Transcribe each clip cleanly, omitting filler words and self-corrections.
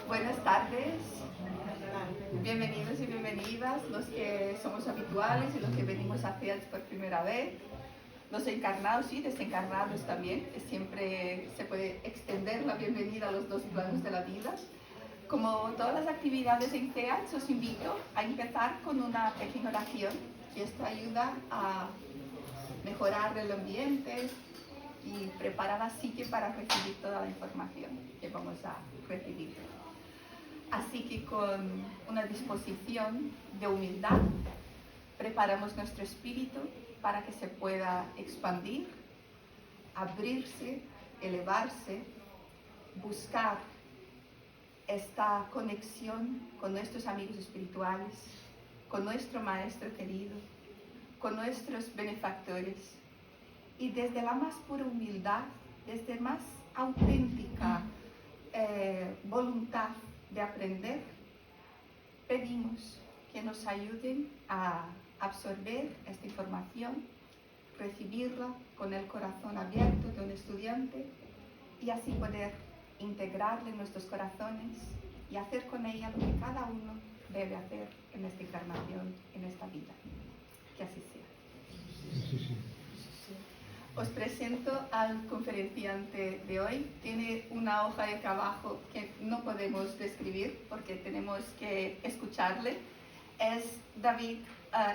Buenas tardes, bienvenidos y bienvenidas, los que somos habituales y los que venimos a CELS por primera vez, los encarnados y desencarnados también, que siempre se puede extender la bienvenida a los dos planos de la vida. Como todas las actividades en CELS, os invito a empezar con una pequeña oración, y esto ayuda a mejorar el ambiente y preparar la psique para recibir toda la información que vamos a recibir. Así que con una disposición de humildad, preparamos nuestro espíritu para que se pueda expandir, abrirse, elevarse, buscar esta conexión con nuestros amigos espirituales, con nuestro Maestro querido, con nuestros benefactores, y desde la más pura humildad, desde más auténtica voluntad de aprender, pedimos que nos ayuden a absorber esta información, recibirla con el corazón abierto de un estudiante y así poder integrarla en nuestros corazones y hacer con ella lo que cada uno debe hacer en esta encarnación, en esta vida. Que así sea. Os presento al conferenciante de hoy. Tiene una hoja de trabajo que no podemos describir porque tenemos que escucharle. Es David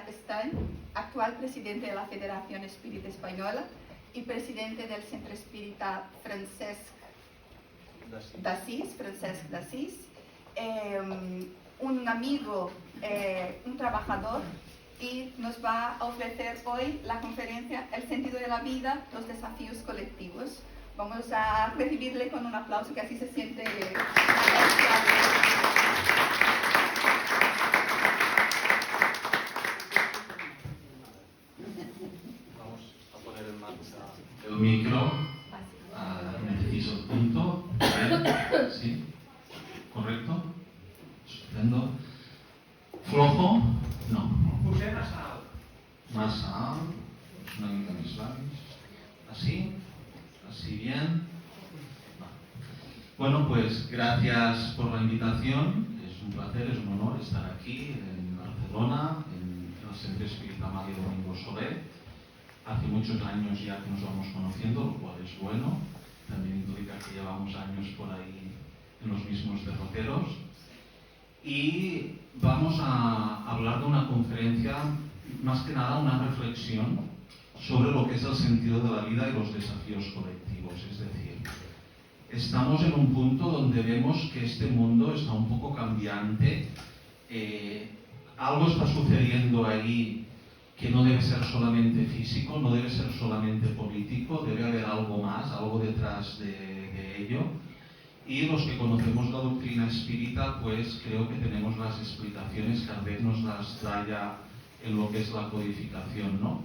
Stein, actual presidente de la Federación Espírita Española y presidente del Centro Espírita Francesc d'Assís, un amigo, un trabajador, y nos va a ofrecer hoy la conferencia El sentido de la vida, los desafíos colectivos. Vamos a recibirle con un aplauso, que así se siente. Vamos a poner en marcha el micro. Necesito el punto. ¿Sí? ¿Correcto? Estupendo. ¿Flojo? No. Posem a sal. Más alto, una mica més labios. Así, así bien. Bueno, pues gracias por la invitación. Es un placer, es un honor estar aquí en Barcelona, en el Centro Espírita Mario Domingo Soler. Hace muchos años ya que nos vamos conociendo, lo cual es bueno. También implica que llevamos años por ahí en los mismos derroteros. Y vamos a hablar de una conferencia, más que nada una reflexión sobre lo que es el sentido de la vida y los desafíos colectivos. Es decir, estamos en un punto donde vemos que este mundo está un poco cambiante, algo está sucediendo ahí que no debe ser solamente físico, no debe ser solamente político, debe haber algo más, algo detrás de ello. Y los que conocemos la doctrina espírita, pues creo que tenemos las explicaciones, Kardec nos las da ya en lo que es la codificación, ¿no?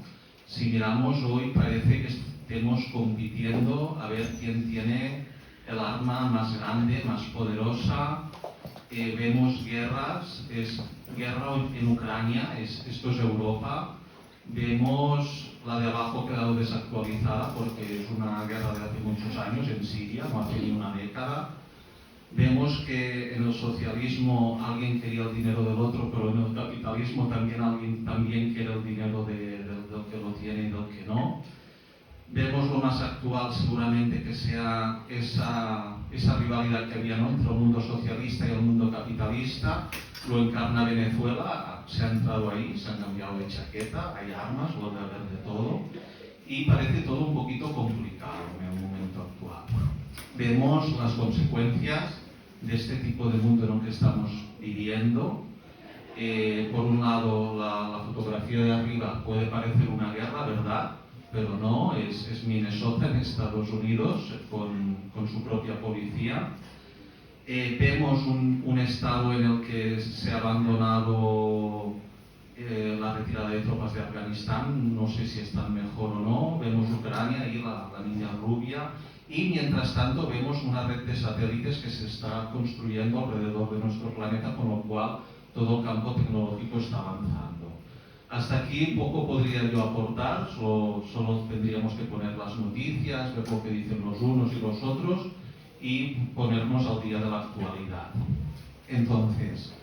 Si miramos hoy, parece que estemos compitiendo a ver quién tiene el arma más grande, más poderosa. Vemos guerras, es guerra en Ucrania, esto es Europa. Vemos la de abajo quedado desactualizada porque es una guerra de hace muchos años en Siria, no hace ni una década. Vemos que en el socialismo alguien quería el dinero del otro, pero en el capitalismo también alguien quiere el dinero del que lo tiene y del que no. Vemos lo más actual seguramente que sea esa rivalidad que había, ¿no?, entre el mundo socialista y el mundo capitalista. Lo encarna Venezuela, se ha entrado ahí, se han cambiado de chaqueta, hay armas, vuelve a haber de todo y parece todo un poquito complicado en el momento actual. Vemos las consecuencias de este tipo de mundo en el que estamos viviendo. Por un lado, la fotografía de arriba puede parecer una guerra, ¿verdad? Pero no, es Minnesota en Estados Unidos con su propia policía. Vemos un estado en el que se ha abandonado la retirada de tropas de Afganistán, no sé si están mejor o no. Vemos Ucrania y la niña rubia, y mientras tanto vemos una red de satélites que se está construyendo alrededor de nuestro planeta, con lo cual todo el campo tecnológico está avanzando. Hasta aquí poco podría yo aportar, solo tendríamos que poner las noticias, ver lo que dicen los unos y los otros y ponernos al día de la actualidad. Entonces,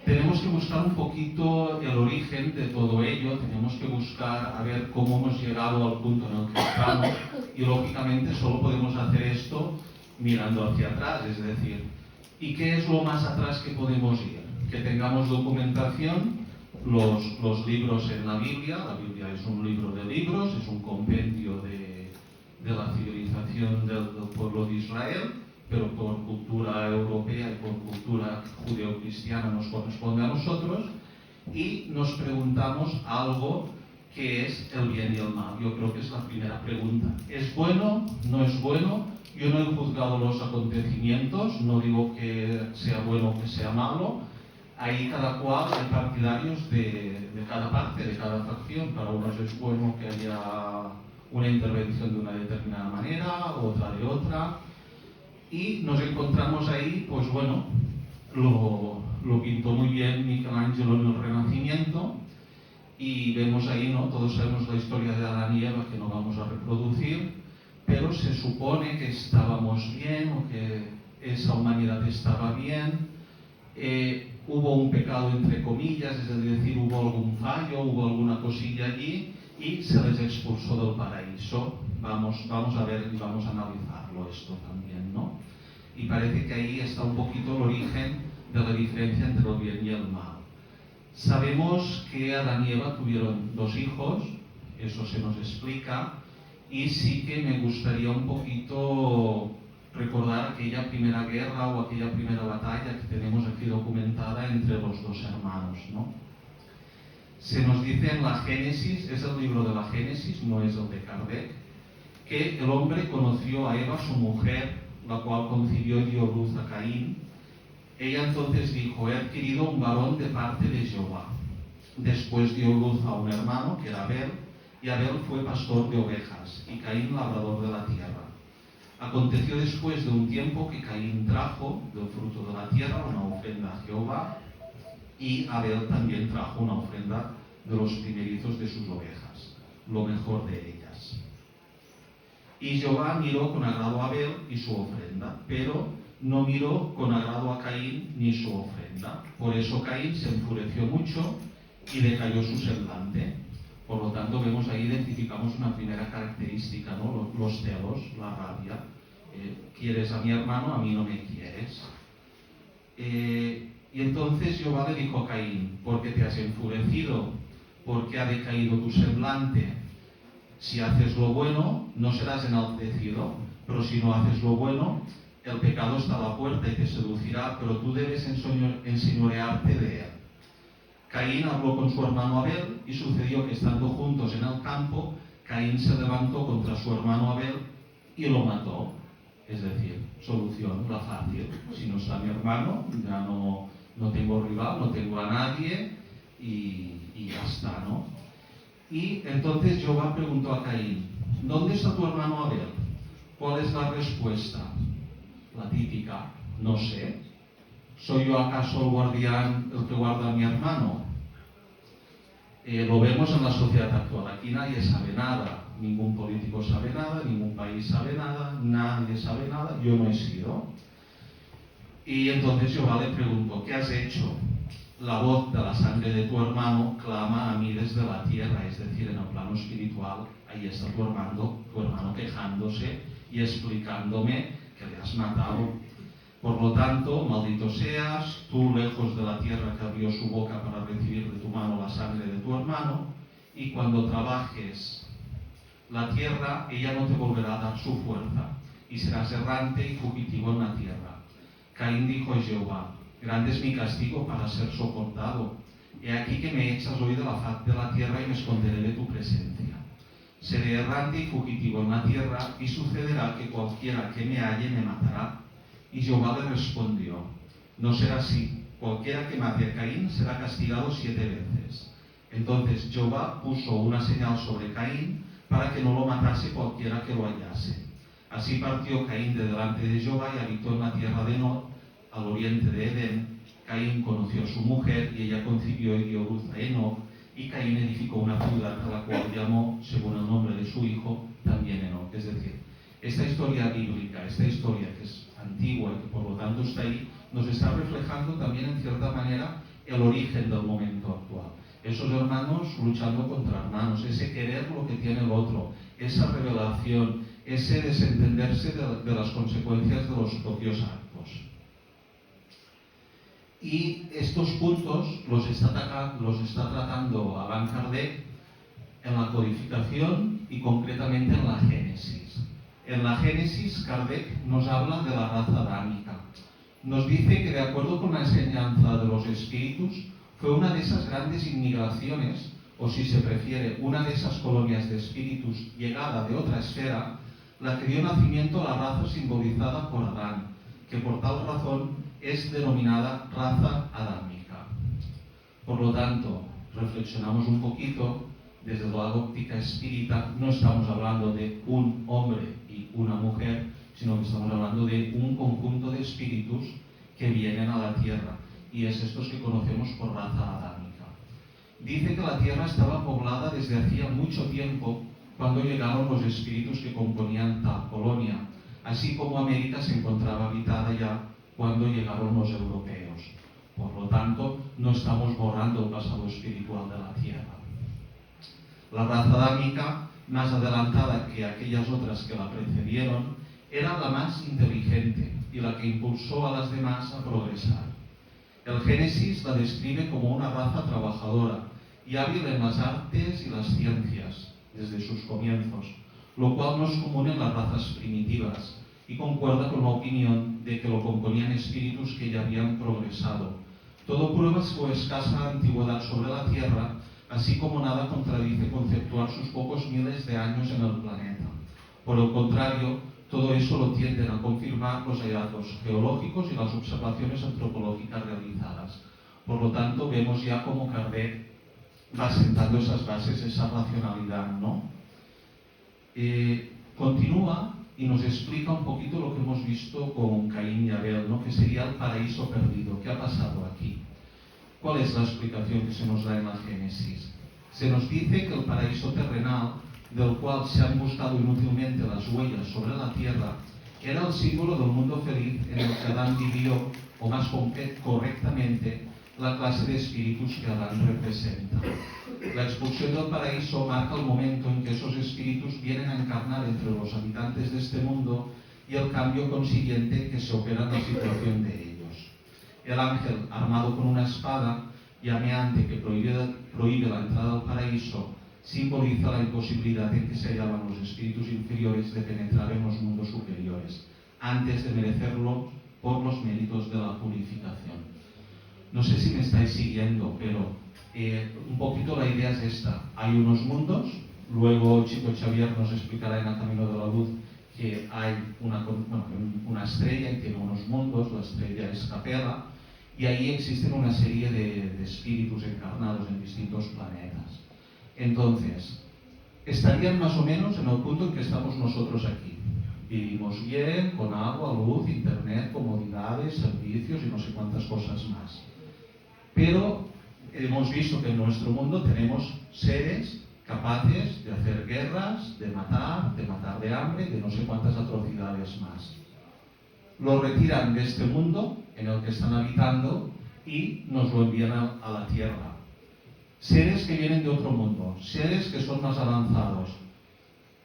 tenemos que buscar un poquito el origen de todo ello, tenemos que buscar a ver cómo hemos llegado al punto en el que estamos, y lógicamente solo podemos hacer esto mirando hacia atrás, es decir, ¿y qué es lo más atrás que podemos ir? Que tengamos documentación, los libros en la Biblia es un libro de libros, es un compendio de la civilización del pueblo de Israel, pero por cultura europea y por cultura judeocristiana nos corresponde a nosotros, y nos preguntamos algo que es el bien y el mal. Yo creo que es la primera pregunta. ¿Es bueno? ¿No es bueno? Yo no he juzgado los acontecimientos, no digo que sea bueno o que sea malo. Ahí cada cual hay partidarios de cada parte, de cada facción. Para unos es bueno que haya una intervención de una determinada manera, otra de otra. Y nos encontramos ahí, pues bueno, lo pintó muy bien Michelangelo en el Renacimiento, y vemos ahí, ¿no? Todos sabemos la historia de Adán y Eva, que no vamos a reproducir, pero se supone que estábamos bien, o que esa humanidad estaba bien. Hubo un pecado entre comillas, es decir, hubo algún fallo, hubo alguna cosilla allí, y se les expulsó del paraíso. Vamos a ver y vamos a analizarlo esto también, ¿no? Y parece que ahí está un poquito el origen de la diferencia entre el bien y el mal. Sabemos que Adán y Eva tuvieron 2 hijos, eso se nos explica, y sí que me gustaría un poquito recordar aquella primera guerra o aquella primera batalla que tenemos aquí documentada entre los 2 hermanos, ¿no? Se nos dice en la Génesis, es el libro de la Génesis, no es el de Kardec, que el hombre conoció a Eva, su mujer, la cual concibió y dio luz a Caín. Ella entonces dijo: he adquirido un varón de parte de Jehová. Después dio luz a un hermano, que era Abel, y Abel fue pastor de ovejas, y Caín labrador de la tierra. Aconteció después de un tiempo que Caín trajo del fruto de la tierra una ofrenda a Jehová, y Abel también trajo una ofrenda de los primerizos de sus ovejas, lo mejor de ellas. Y Jehová miró con agrado a Abel y su ofrenda, pero no miró con agrado a Caín ni su ofrenda. Por eso Caín se enfureció mucho y decayó su semblante. Por lo tanto, vemos ahí, identificamos una primera característica, ¿no? Los celos, la rabia. Quieres a mi hermano, a mí no me quieres. Y entonces Jehová le dijo a Caín: ¿por qué te has enfurecido? ¿Por qué ha decaído tu semblante? Si haces lo bueno, no serás enaltecido, pero si no haces lo bueno, el pecado está a la puerta y te seducirá, pero tú debes enseñorearte de él. Caín habló con su hermano Abel, y sucedió que, estando juntos en el campo, Caín se levantó contra su hermano Abel y lo mató. Es decir, solución, la fácil. Si no está mi hermano, ya no tengo rival, no tengo a nadie, y ya está, ¿no? Y entonces Jehová preguntó a Caín: ¿dónde está tu hermano Abel? ¿Cuál es la respuesta? La típica: no sé. ¿Soy yo acaso el guardián, el que guarda a mi hermano? Lo vemos en la sociedad actual. Aquí nadie sabe nada. Ningún político sabe nada, ningún país sabe nada, nadie sabe nada. Yo no he sido. Y entonces Jehová le preguntó: ¿qué has hecho? La voz de la sangre de tu hermano clama a mí desde la tierra. Es decir, en el plano espiritual, ahí está tu hermano quejándose y explicándome que le has matado. Por lo tanto, maldito seas tú, lejos de la tierra que abrió su boca para recibir de tu mano la sangre de tu hermano, y cuando trabajes la tierra, ella no te volverá a dar su fuerza, y serás errante y fugitivo en la tierra. Caín dijo a Jehová: grande es mi castigo para ser soportado. He aquí que me echas hoy de la faz de la tierra y me esconderé de tu presencia. Seré errante y fugitivo en la tierra, y sucederá que cualquiera que me halle me matará. Y Jehová le respondió: no será así. Cualquiera que mate a Caín será castigado 7 veces. Entonces Jehová puso una señal sobre Caín para que no lo matase cualquiera que lo hallase. Así partió Caín de delante de Jehová y habitó en la tierra de Nod, al oriente de Edén. Caín conoció a su mujer, y ella concibió y dio luz a Enoc, y Caín edificó una ciudad a la cual llamó, según el nombre de su hijo, también Enoc. Es decir, esta historia bíblica, esta historia que es antigua y que por lo tanto está ahí, nos está reflejando también en cierta manera el origen del momento actual. Esos hermanos luchando contra hermanos, ese querer lo que tiene el otro, esa revelación, ese desentenderse de las consecuencias de los propios actos. Y estos puntos los está tratando Allan Kardec en la codificación y concretamente en la Génesis. En la Génesis, Kardec nos habla de la raza adámica. Nos dice que de acuerdo con la enseñanza de los espíritus, fue una de esas grandes inmigraciones, o si se prefiere, una de esas colonias de espíritus llegada de otra esfera, la que dio nacimiento a la raza simbolizada por Adán, que por tal razón es denominada raza adámica. Por lo tanto, reflexionamos un poquito, desde la óptica espírita, no estamos hablando de un hombre y una mujer, sino que estamos hablando de un conjunto de espíritus que vienen a la Tierra, y es estos que conocemos por raza adámica. Dice que la Tierra estaba poblada desde hacía mucho tiempo, cuando llegaron los espíritus que componían tal colonia, así como América se encontraba habitada ya cuando llegaron los europeos. Por lo tanto, no estamos borrando el pasado espiritual de la Tierra. La raza adámica, más adelantada que aquellas otras que la precedieron, era la más inteligente y la que impulsó a las demás a progresar. El Génesis la describe como una raza trabajadora y hábil en las artes y las ciencias desde sus comienzos, lo cual no es común en las razas primitivas y concuerda con la opinión de que lo componían espíritus que ya habían progresado. Todo prueba su escasa antigüedad sobre la Tierra, así como nada contradice conceptuar sus pocos miles de años en el planeta. Por el contrario, todo eso lo tienden a confirmar los hallazgos geológicos y las observaciones antropológicas realizadas. Por lo tanto, vemos ya cómo Kardec va sentando esas bases, esa racionalidad, ¿no? Continúa y nos explica un poquito lo que hemos visto con Caín y Abel, ¿no? Que sería el paraíso perdido. ¿Qué ha pasado aquí? ¿Cuál es la explicación que se nos da en la Génesis? Se nos dice que el paraíso terrenal, del cual se han buscado inútilmente las huellas sobre la tierra, era el símbolo del mundo feliz en el que Adán vivió, o más correctamente, la clase de espíritus que Adán representa. La expulsión del paraíso marca el momento en que esos espíritus vienen a encarnar entre los habitantes de este mundo y el cambio consiguiente que se opera en la situación de ellos. El ángel, armado con una espada llameante que prohíbe la entrada al paraíso, simboliza la imposibilidad en que se hallaban los espíritus inferiores de penetrar en los mundos superiores, antes de merecerlo por los méritos de la purificación. No sé si me estáis siguiendo, pero un poquito la idea es esta. Hay unos mundos, luego Chico Xavier nos explicará en el Camino de la Luz que hay una estrella y tiene unos mundos, la estrella es Capella, y ahí existen una serie de espíritus encarnados en distintos planetas. Entonces, estarían más o menos en el punto en que estamos nosotros aquí. Vivimos bien, con agua, luz, internet, comodidades, servicios y no sé cuántas cosas más. Pero hemos visto que en nuestro mundo tenemos seres capaces de hacer guerras, de matar de hambre, de no sé cuántas atrocidades más. Lo retiran de este mundo en el que están habitando y nos lo envían a la Tierra. Seres que vienen de otro mundo, seres que son más avanzados.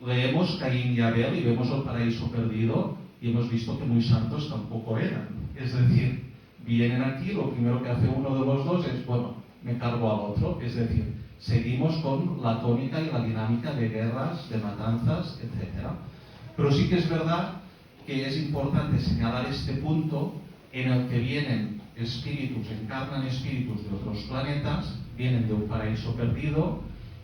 Leemos Caín y Abel y vemos el paraíso perdido y hemos visto que muy santos tampoco eran. Es decir, vienen aquí, lo primero que hace uno de los dos es, bueno, me cargo al otro. Es decir, seguimos con la tónica y la dinámica de guerras, de matanzas, etc. Pero sí que es verdad que es importante señalar este punto en el que vienen espíritus, encarnan espíritus de otros planetas, vienen de un paraíso perdido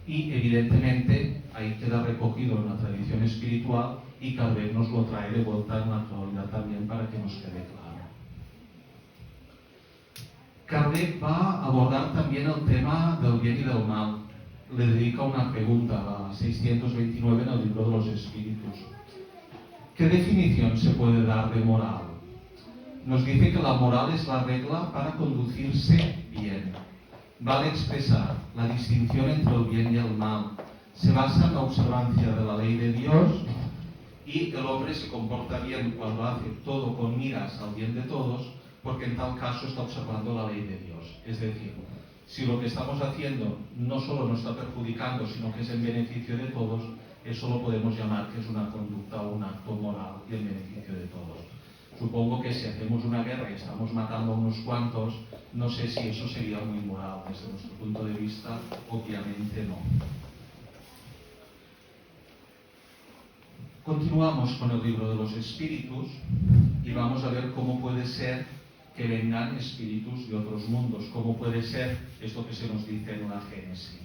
y evidentemente ahí queda recogido en la tradición espiritual y Kardec nos lo trae de vuelta en la actualidad también para que nos quede claro. Kardec va a abordar también el tema del bien y del mal. Le dedica una pregunta, la 629 en el libro de los espíritus. ¿Qué definición se puede dar de moral? Nos dice que la moral es la regla para conducirse bien. Vale expresar la distinción entre el bien y el mal. Se basa en la observancia de la ley de Dios y el hombre se comporta bien cuando hace todo con miras al bien de todos, porque en tal caso está observando la ley de Dios. Es decir, si lo que estamos haciendo no solo nos está perjudicando, sino que es en beneficio de todos, eso lo podemos llamar que es una conducta o un acto moral y en beneficio de todos. Supongo que si hacemos una guerra y estamos matando a unos cuantos, no sé si eso sería muy moral. Desde nuestro punto de vista, obviamente no. Continuamos con el libro de los espíritus y vamos a ver cómo puede ser que vengan espíritus de otros mundos, cómo puede ser esto que se nos dice en la Génesis.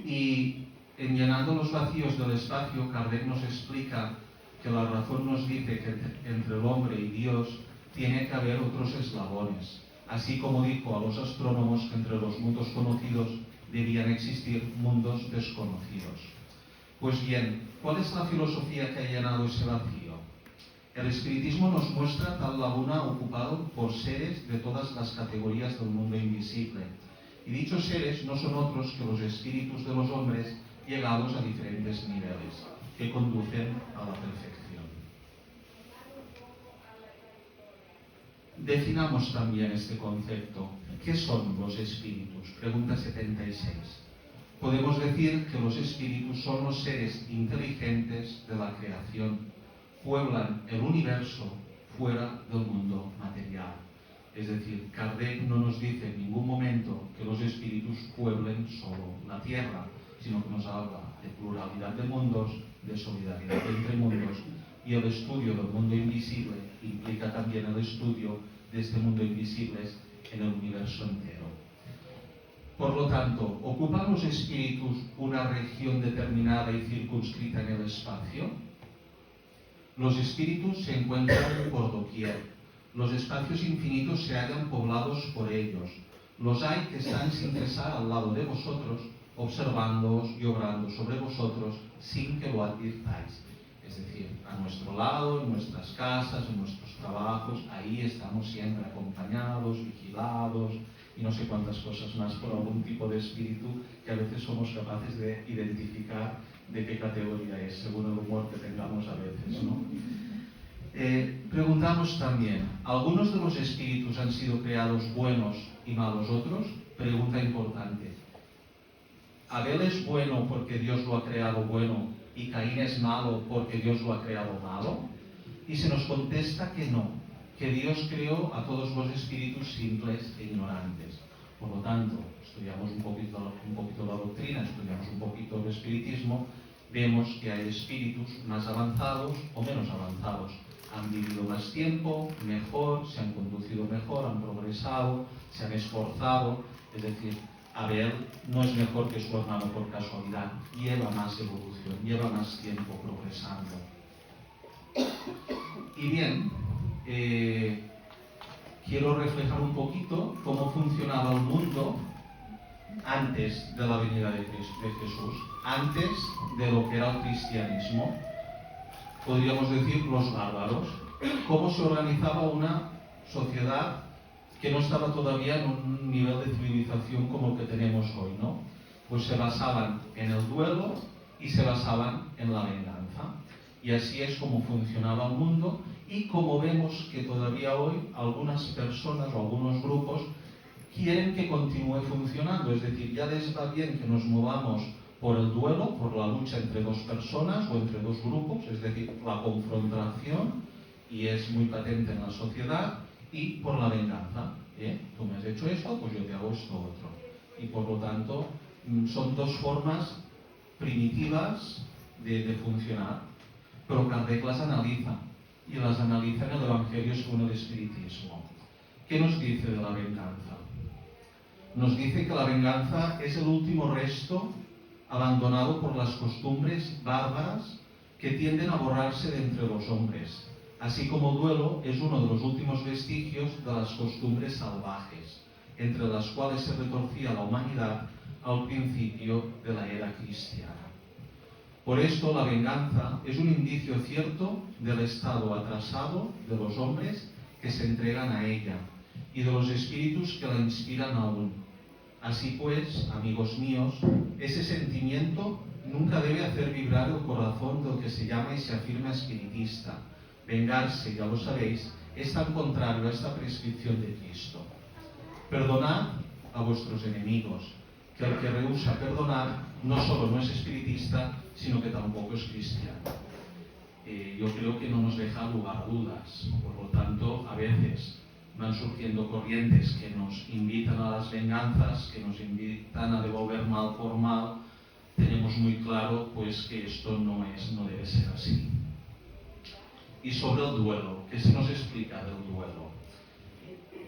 Y en Llenando los vacíos del espacio, Kardec nos explica que la razón nos dice que entre el hombre y Dios tiene que haber otros eslabones, así como dijo a los astrónomos que entre los mundos conocidos debían existir mundos desconocidos. Pues bien, ¿cuál es la filosofía que ha llenado ese vacío? El espiritismo nos muestra tal laguna ocupado por seres de todas las categorías del mundo invisible. Y dichos seres no son otros que los espíritus de los hombres llegados a diferentes niveles, que conducen a la perfección. Definamos también este concepto. ¿Qué son los espíritus? Pregunta 76. Podemos decir que los espíritus son los seres inteligentes de la creación. Pueblan el universo fuera del mundo material. Es decir, Kardec no nos dice en ningún momento que los espíritus pueblen solo la tierra, sino que nos habla de pluralidad de mundos, de solidaridad entre mundos, y el estudio del mundo invisible implica también el estudio de este mundo invisible en el universo entero. Por lo tanto, ¿ocupan los espíritus una región determinada y circunscrita en el espacio? Los espíritus se encuentran por doquier. Los espacios infinitos se hallan poblados por ellos. Los hay que están sin cesar al lado de vosotros, observándoos y obrando sobre vosotros sin que lo advirtáis. Es decir, a nuestro lado, en nuestras casas, en nuestros trabajos, ahí estamos siempre acompañados, vigilados y no sé cuántas cosas más por algún tipo de espíritu que a veces somos capaces de identificar de qué categoría es, según el humor que tengamos a veces, ¿no? Preguntamos también, ¿algunos de los espíritus han sido creados buenos y malos otros? Pregunta importante. ¿Abel es bueno porque Dios lo ha creado bueno y Caín es malo porque Dios lo ha creado malo? Y se nos contesta que no, que Dios creó a todos los espíritus simples e ignorantes. Por lo tanto, estudiamos un poquito la doctrina, estudiamos un poquito el espiritismo, vemos que hay espíritus más avanzados o menos avanzados. Han vivido más tiempo, mejor, se han conducido mejor, han progresado, se han esforzado. Es decir, Abel no es mejor que su hermano por casualidad, lleva más evolución, lleva más tiempo progresando. Y bien, quiero reflejar un poquito cómo funcionaba el mundo antes de la venida de Jesús, antes de lo que era el cristianismo, podríamos decir los bárbaros, cómo se organizaba una sociedad que no estaba todavía en un nivel de civilización como el que tenemos hoy, ¿no? Pues se basaban en el duelo y se basaban en la venganza. Y así es como funcionaba el mundo y como vemos que todavía hoy algunas personas o algunos grupos quieren que continúe funcionando. Es decir, ya les va bien que nos movamos por el duelo, por la lucha entre dos personas o entre dos grupos, es decir, la confrontación, y es muy patente en la sociedad, y por la venganza. Tú me has hecho esto, pues yo te hago esto otro. Y por lo tanto, son dos formas primitivas de funcionar, pero Kardec las analiza, y las analiza en el Evangelio según el Espiritismo. ¿Qué nos dice de la venganza? Nos dice que la venganza es el último resto abandonado por las costumbres bárbaras que tienden a borrarse de entre los hombres, así como el duelo es uno de los últimos vestigios de las costumbres salvajes, entre las cuales se retorcía la humanidad al principio de la era cristiana. Por esto, la venganza es un indicio cierto del estado atrasado de los hombres que se entregan a ella y de los espíritus que la inspiran aún. Así pues, amigos míos, ese sentimiento nunca debe hacer vibrar el corazón del que se llama y se afirma espiritista. Vengarse, ya lo sabéis, es tan contrario a esta prescripción de Cristo. Perdonad a vuestros enemigos, que el que rehúsa perdonar no solo no es espiritista, sino que tampoco es cristiano. Yo creo que no nos deja lugar a dudas. Por lo tanto, a veces van surgiendo corrientes que nos invitan a las venganzas, que nos invitan a devolver mal por mal. Tenemos muy claro pues que esto no debe ser así. Y sobre el duelo, ¿qué se nos explica del duelo?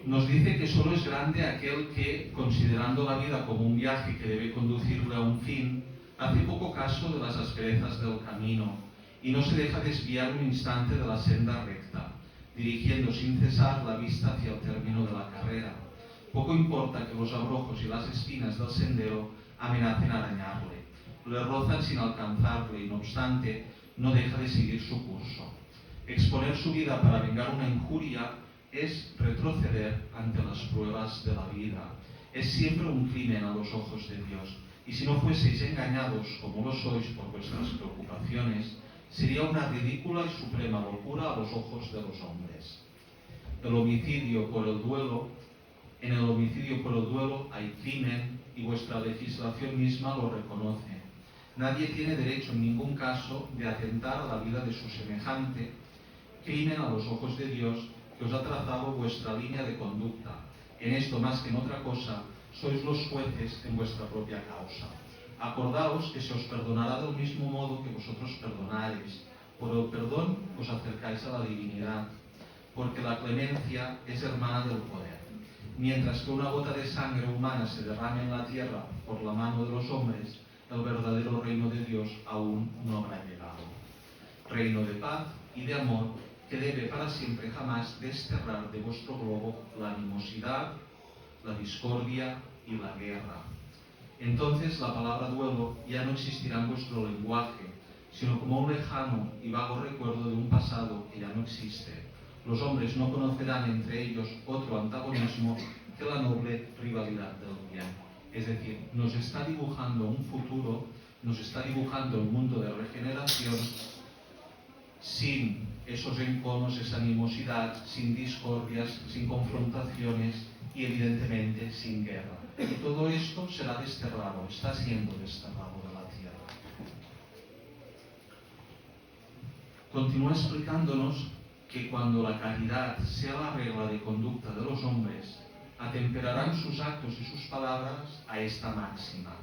Nos dice que solo es grande aquel que, considerando la vida como un viaje que debe conducirle a un fin, hace poco caso de las asperezas del camino y no se deja desviar un instante de la senda recta, dirigiendo sin cesar la vista hacia el término de la carrera. Poco importa que los abrojos y las espinas del sendero amenacen arañarle, le rozan sin alcanzarle y no obstante no deja de seguir su curso. Exponer su vida para vengar una injuria es retroceder ante las pruebas de la vida. Es siempre un crimen a los ojos de Dios. Y si no fueseis engañados como lo sois por vuestras preocupaciones, sería una ridícula y suprema locura a los ojos de los hombres. En el homicidio por el duelo hay crimen y vuestra legislación misma lo reconoce. Nadie tiene derecho en ningún caso de atentar a la vida de su semejante, crimen a los ojos de Dios que os ha trazado vuestra línea de conducta. En esto más que en otra cosa, sois los jueces en vuestra propia causa. Acordaos que se os perdonará del mismo modo que vosotros perdonareis. Por el perdón os acercáis a la divinidad, porque la clemencia es hermana del poder. Mientras que una gota de sangre humana se derrame en la tierra por la mano de los hombres, el verdadero reino de Dios aún no habrá llegado. Reino de paz y de amor que debe para siempre jamás desterrar de vuestro globo la animosidad, la discordia y la guerra. Entonces la palabra duelo ya no existirá en vuestro lenguaje, sino como un lejano y vago recuerdo de un pasado que ya no existe. Los hombres no conocerán entre ellos otro antagonismo que la noble rivalidad del bien. Es decir, nos está dibujando un futuro, nos está dibujando un mundo de regeneración sin esos enconos, esa animosidad, sin discordias, sin confrontaciones y evidentemente sin guerra. Y todo esto será desterrado, está siendo desterrado de la tierra. Continúa explicándonos que cuando la caridad sea la regla de conducta de los hombres, atemperarán sus actos y sus palabras a esta máxima: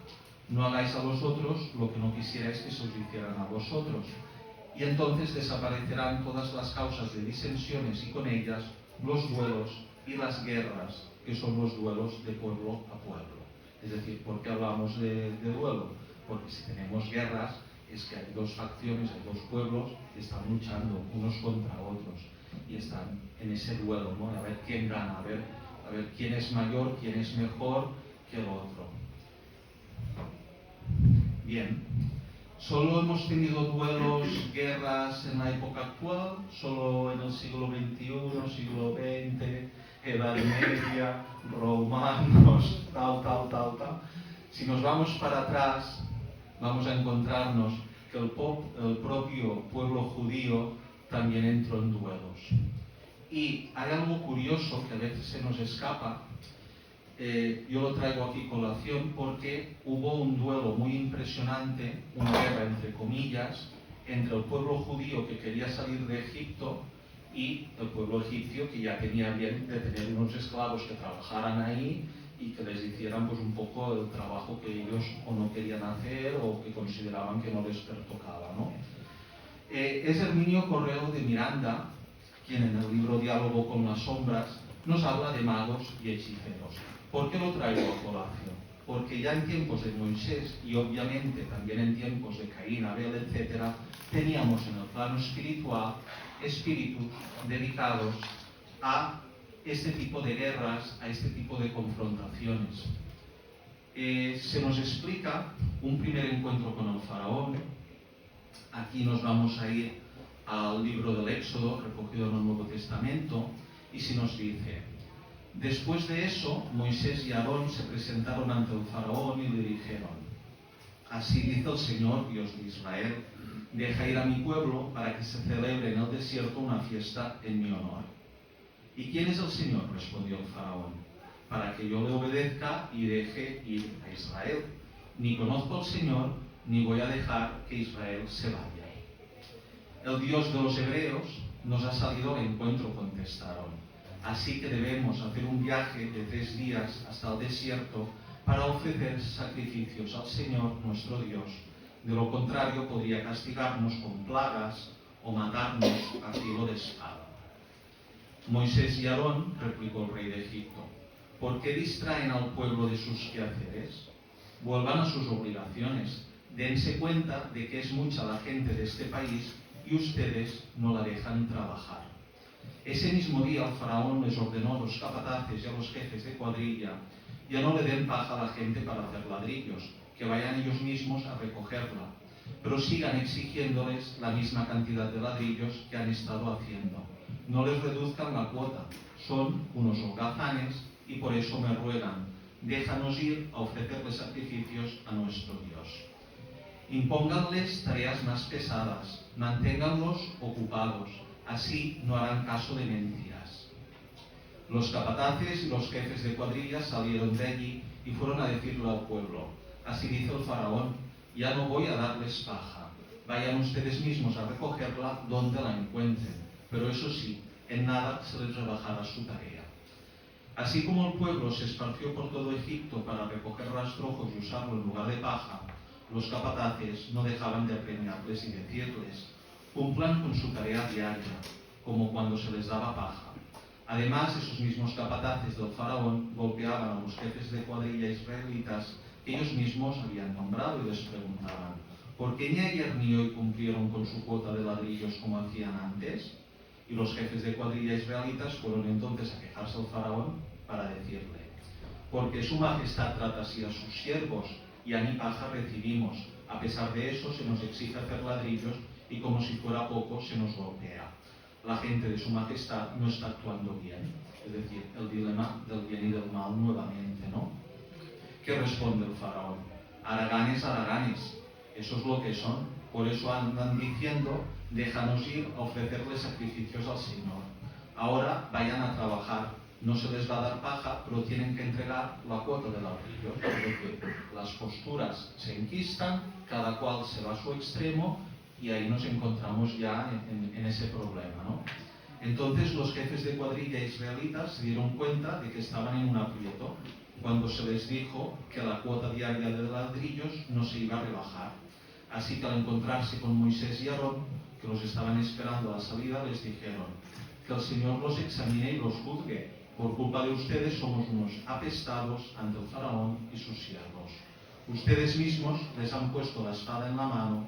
no hagáis a los otros lo que no quisierais que se os hicieran a vosotros. Y entonces desaparecerán todas las causas de disensiones y con ellas los duelos y las guerras, que son los duelos de pueblo a pueblo. Es decir, ¿por qué hablamos de duelo? Porque si tenemos guerras es que hay dos facciones, hay dos pueblos que están luchando unos contra otros y están en ese duelo, ¿no? A ver quién gana, a ver quién es mayor, quién es mejor que el otro. Bien. ¿Solo hemos tenido duelos, guerras en la época actual? ¿Solo en el siglo XXI, siglo XX, Edad Media, romanos, tal? Si nos vamos para atrás, vamos a encontrarnos que el propio pueblo judío también entró en duelos. Y hay algo curioso que a veces se nos escapa. Yo lo traigo aquí colación porque hubo un duelo muy impresionante, una guerra entre comillas, entre el pueblo judío que quería salir de Egipto y el pueblo egipcio que ya tenía bien de tener unos esclavos que trabajaran ahí y que les hicieran pues un poco el trabajo que ellos o no querían hacer o que consideraban que no les pertocaba, ¿no? Es Herminio Correo de Miranda quien en el libro Diálogo con las sombras nos habla de magos y hechiceros. ¿Por qué lo traigo a colación? Porque ya en tiempos de Moisés y obviamente también en tiempos de Caín, Abel, etc., teníamos en el plano espiritual espíritus dedicados a este tipo de guerras, a este tipo de confrontaciones. Se nos explica un primer encuentro con el faraón. Aquí nos vamos a ir al libro del Éxodo, recogido en el Nuevo Testamento, y se nos dice: después de eso, Moisés y Aarón se presentaron ante el faraón y le dijeron: Así dice el Señor, Dios de Israel: deja ir a mi pueblo para que se celebre en el desierto una fiesta en mi honor. ¿Y quién es el Señor?, respondió el faraón, para que yo le obedezca y deje ir a Israel. Ni conozco al Señor, ni voy a dejar que Israel se vaya. El Dios de los hebreos nos ha salido al encuentro, contestaron. Así que debemos hacer un viaje de 3 días hasta el desierto para ofrecer sacrificios al Señor nuestro Dios. De lo contrario, podría castigarnos con plagas o matarnos a filo de espada. Moisés y Aarón, replicó el rey de Egipto, ¿por qué distraen al pueblo de sus quehaceres? Vuelvan a sus obligaciones. Dense cuenta de que es mucha la gente de este país y ustedes no la dejan trabajar. Ese mismo día el faraón les ordenó a los capataces y a los jefes de cuadrilla: ya no le den paja a la gente para hacer ladrillos, que vayan ellos mismos a recogerla, pero sigan exigiéndoles la misma cantidad de ladrillos que han estado haciendo. No les reduzcan la cuota, son unos holgazanes y por eso me ruegan: déjanos ir a ofrecerles sacrificios a nuestro Dios. Impónganles tareas más pesadas, manténganlos ocupados, así no harán caso de mentiras. Los capataces y los jefes de cuadrillas salieron de allí y fueron a decirle al pueblo: así dice el faraón, ya no voy a darles paja, vayan ustedes mismos a recogerla donde la encuentren, pero eso sí, en nada se les rebajará su tarea. Así como el pueblo se esparció por todo Egipto para recoger rastrojos y usarlo en lugar de paja, los capataces no dejaban de apremiarles y decirles: cumplan con su tarea diaria, como cuando se les daba paja. Además, esos mismos capataces del faraón golpeaban a los jefes de cuadrilla israelitas que ellos mismos habían nombrado y les preguntaban: ¿por qué ni ayer ni hoy cumplieron con su cuota de ladrillos como hacían antes? Y los jefes de cuadrilla israelitas fueron entonces a quejarse al faraón para decirle: porque su majestad trata así a sus siervos, y a ni paja recibimos. A pesar de eso se nos exige hacer ladrillos y como si fuera poco se nos golpea. La gente de su majestad no está actuando bien. Es decir, el dilema del bien y del mal nuevamente, ¿no? ¿Qué responde el faraón? Haraganes, haraganes, eso es lo que son. Por eso andan diciendo: déjanos ir a ofrecerles sacrificios al Señor. Ahora vayan a trabajar, no se les va a dar paja, pero tienen que entregar la cuota de ladrillos. Es decir, las posturas se enquistan, cada cual se va a su extremo y ahí nos encontramos ya en ese problema, ¿no? Entonces los jefes de cuadrilla israelitas se dieron cuenta de que estaban en un aprieto cuando se les dijo que la cuota diaria de ladrillos no se iba a rebajar. Así que al encontrarse con Moisés y Aarón, que los estaban esperando a la salida, les dijeron: que el Señor los examine y los juzgue. Por culpa de ustedes somos unos apestados ante el faraón y sus siervos. Ustedes mismos les han puesto la espada en la mano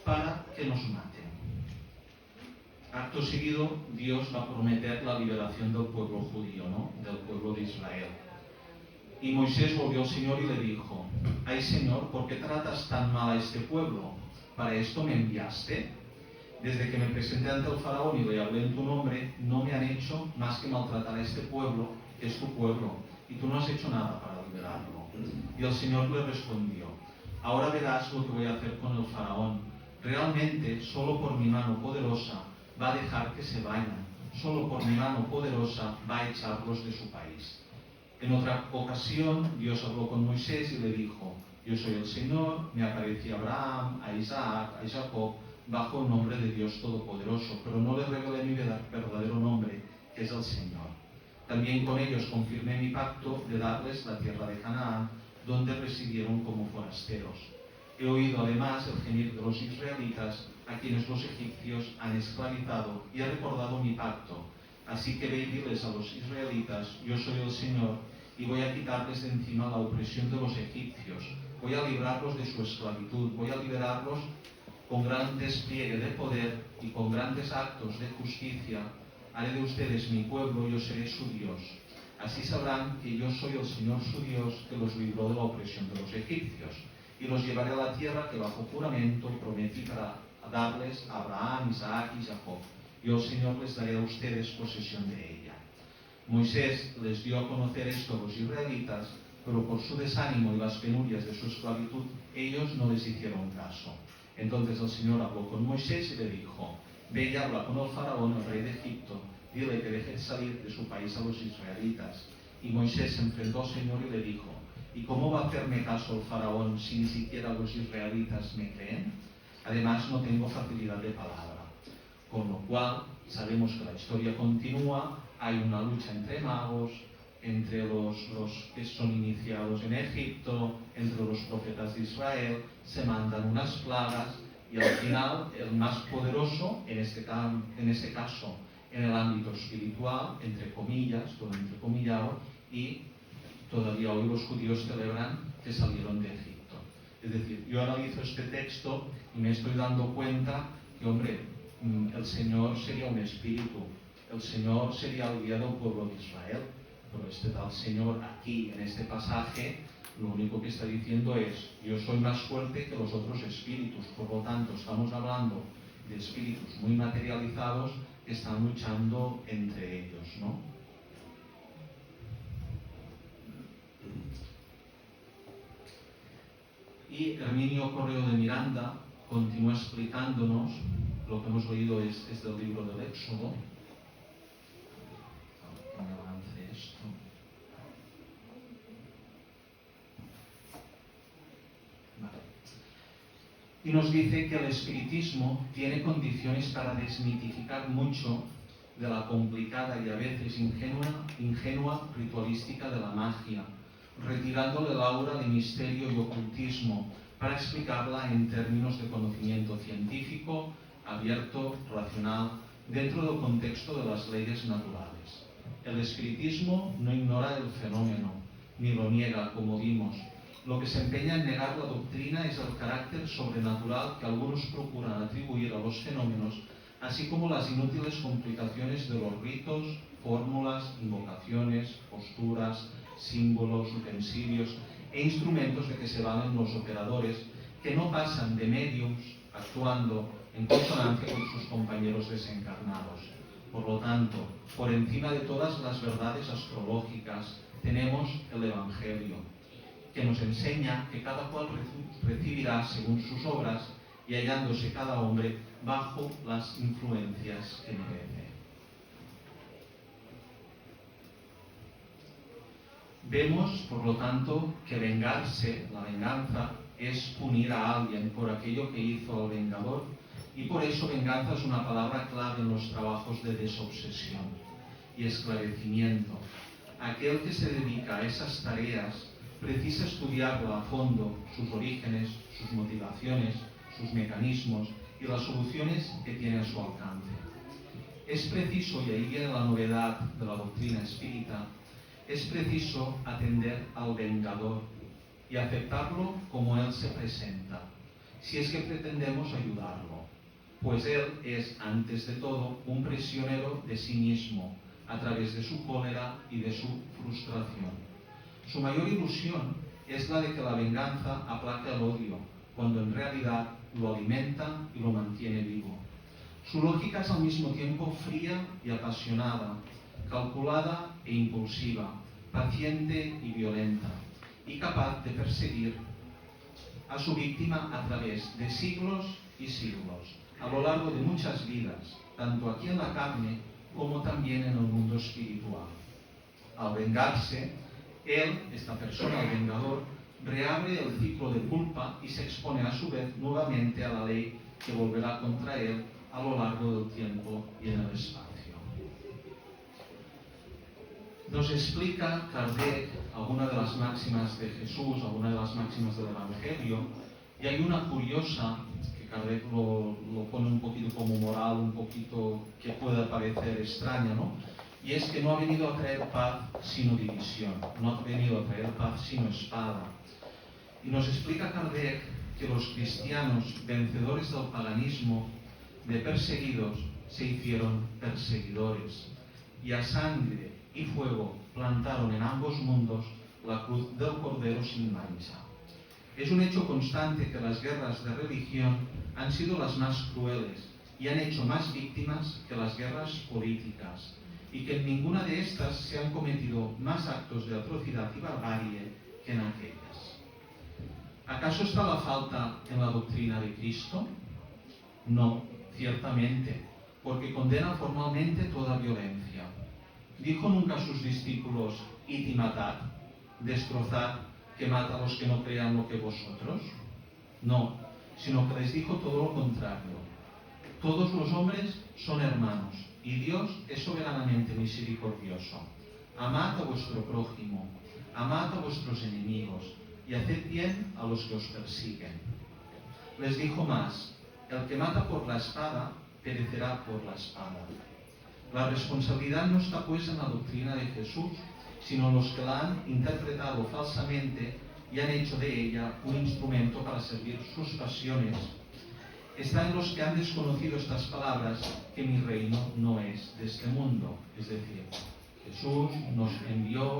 para que nos maten. Acto seguido, Dios va a prometer la liberación del pueblo judío, ¿no? Del pueblo de Israel. Y Moisés volvió al Señor y le dijo: ay Señor, ¿por qué tratas tan mal a este pueblo? ¿Para esto me enviaste? Desde que me presenté ante el faraón y le hablé en tu nombre, no me han hecho más que maltratar a este pueblo, que es tu pueblo, y tú no has hecho nada para liberarlo. Y el Señor le respondió: ahora verás lo que voy a hacer con el faraón. Realmente, solo por mi mano poderosa va a dejar que se vayan, solo por mi mano poderosa va a echarlos de su país. En otra ocasión, Dios habló con Moisés y le dijo: yo soy el Señor, me aparecí a Abraham, a Isaac, a Jacob, bajo el nombre de Dios Todopoderoso, pero no les revelé mi verdadero nombre, que es el Señor. También con ellos confirmé mi pacto de darles la tierra de Canaán, donde residieron como forasteros. He oído además el gemir de los israelitas, a quienes los egipcios han esclavizado, y he recordado mi pacto. Así que ve y diles a los israelitas: yo soy el Señor, y voy a quitarles de encima la opresión de los egipcios. Voy a librarlos de su esclavitud, voy a liberarlos con gran despliegue de poder y con grandes actos de justicia. Haré de ustedes mi pueblo, yo seré su Dios. Así sabrán que yo soy el Señor su Dios, que los libró de la opresión de los egipcios. Y los llevaré a la tierra que bajo juramento prometí para darles a Abraham, Isaac y Jacob. Yo, el Señor, les daré a ustedes posesión de ella. Moisés les dio a conocer esto a los israelitas, pero por su desánimo y las penurias de su esclavitud, ellos no les hicieron caso. Entonces el Señor habló con Moisés y le dijo: ve y habla con el faraón, el rey de Egipto, dile que deje salir de su país a los israelitas. Y Moisés se enfrentó al Señor y le dijo: ¿y cómo va a hacerme caso el faraón si ni siquiera los israelitas me creen? Además, no tengo facilidad de palabra. Con lo cual, sabemos que la historia continúa, hay una lucha entre magos, entre los que son iniciados en Egipto, entre los profetas de Israel, se mandan unas plagas y al final el más poderoso, en este caso en el ámbito espiritual, entre comillas, todo entrecomillado, y todavía hoy los judíos celebran que salieron de Egipto. Es decir, yo analizo este texto y me estoy dando cuenta que, hombre, el Señor sería un espíritu, el Señor sería el guía del pueblo de Israel, pero este tal Señor aquí, en este pasaje, lo único que está diciendo es: yo soy más fuerte que los otros espíritus. Por lo tanto, estamos hablando de espíritus muy materializados que están luchando entre ellos, ¿no? Y Herminio Correo de Miranda continúa explicándonos, lo que hemos leído es del libro del Éxodo. Que me avance esto. Vale. Y nos dice que el espiritismo tiene condiciones para desmitificar mucho de la complicada y a veces ingenua ritualística de la magia, retirándole el aura de misterio y ocultismo para explicarla en términos de conocimiento científico, abierto, racional, dentro del contexto de las leyes naturales. El espiritismo no ignora el fenómeno, ni lo niega, como vimos. Lo que se empeña en negar la doctrina es el carácter sobrenatural que algunos procuran atribuir a los fenómenos, así como las inútiles complicaciones de los ritos, fórmulas, invocaciones, posturas, símbolos, utensilios e instrumentos de que se valen los operadores, que no pasan de médiums actuando en consonancia con sus compañeros desencarnados. Por lo tanto, por encima de todas las verdades astrológicas, tenemos el Evangelio, que nos enseña que cada cual recibirá según sus obras y hallándose cada hombre bajo las influencias que merece. Vemos, por lo tanto, que vengarse, la venganza, es punir a alguien por aquello que hizo el vengador, y por eso venganza es una palabra clave en los trabajos de desobsesión y esclarecimiento. Aquel que se dedica a esas tareas precisa estudiarlo a fondo, sus orígenes, sus motivaciones, sus mecanismos y las soluciones que tiene a su alcance. Es preciso, y ahí viene la novedad de la doctrina espírita, es preciso atender al vengador y aceptarlo como él se presenta, si es que pretendemos ayudarlo, pues él es, antes de todo, un prisionero de sí mismo, a través de su cólera y de su frustración. Su mayor ilusión es la de que la venganza aplaque el odio, cuando en realidad lo alimenta y lo mantiene vivo. Su lógica es al mismo tiempo fría y apasionada, calculada e impulsiva, paciente y violenta, y capaz de perseguir a su víctima a través de siglos y siglos, a lo largo de muchas vidas, tanto aquí en la carne como también en el mundo espiritual. Al vengarse, él, esta persona, el vengador, reabre el ciclo de culpa y se expone a su vez nuevamente a la ley que volverá contra él a lo largo del tiempo y en el espacio. Nos explica Kardec algunas de las máximas de Jesús, algunas de las máximas del Evangelio, y hay una curiosa, que Kardec lo pone un poquito como moral, un poquito que pueda parecer extraña, ¿no? Y es que no ha venido a traer paz sino división, no ha venido a traer paz sino espada. Y nos explica Kardec que los cristianos, vencedores del paganismo, de perseguidos, se hicieron perseguidores, y a sangre y fuego plantaron en ambos mundos la cruz del Cordero sin mancha. Es un hecho constante que las guerras de religión han sido las más crueles y han hecho más víctimas que las guerras políticas, y que en ninguna de estas se han cometido más actos de atrocidad y barbarie que en aquellas. ¿Acaso está la falta en la doctrina de Cristo? No, ciertamente, porque condena formalmente toda violencia. ¿Dijo nunca a sus discípulos, id y matad, destrozad, quemad a los que no crean lo que vosotros? No, sino que les dijo todo lo contrario. Todos los hombres son hermanos, y Dios es soberanamente misericordioso. Amad a vuestro prójimo, amad a vuestros enemigos, y haced bien a los que os persiguen. Les dijo más, el que mata por la espada, perecerá por la espada. La responsabilidad no está pues en la doctrina de Jesús, sino en los que la han interpretado falsamente y han hecho de ella un instrumento para servir sus pasiones. Está en los que han desconocido estas palabras, que mi reino no es de este mundo. Es decir, Jesús nos envió,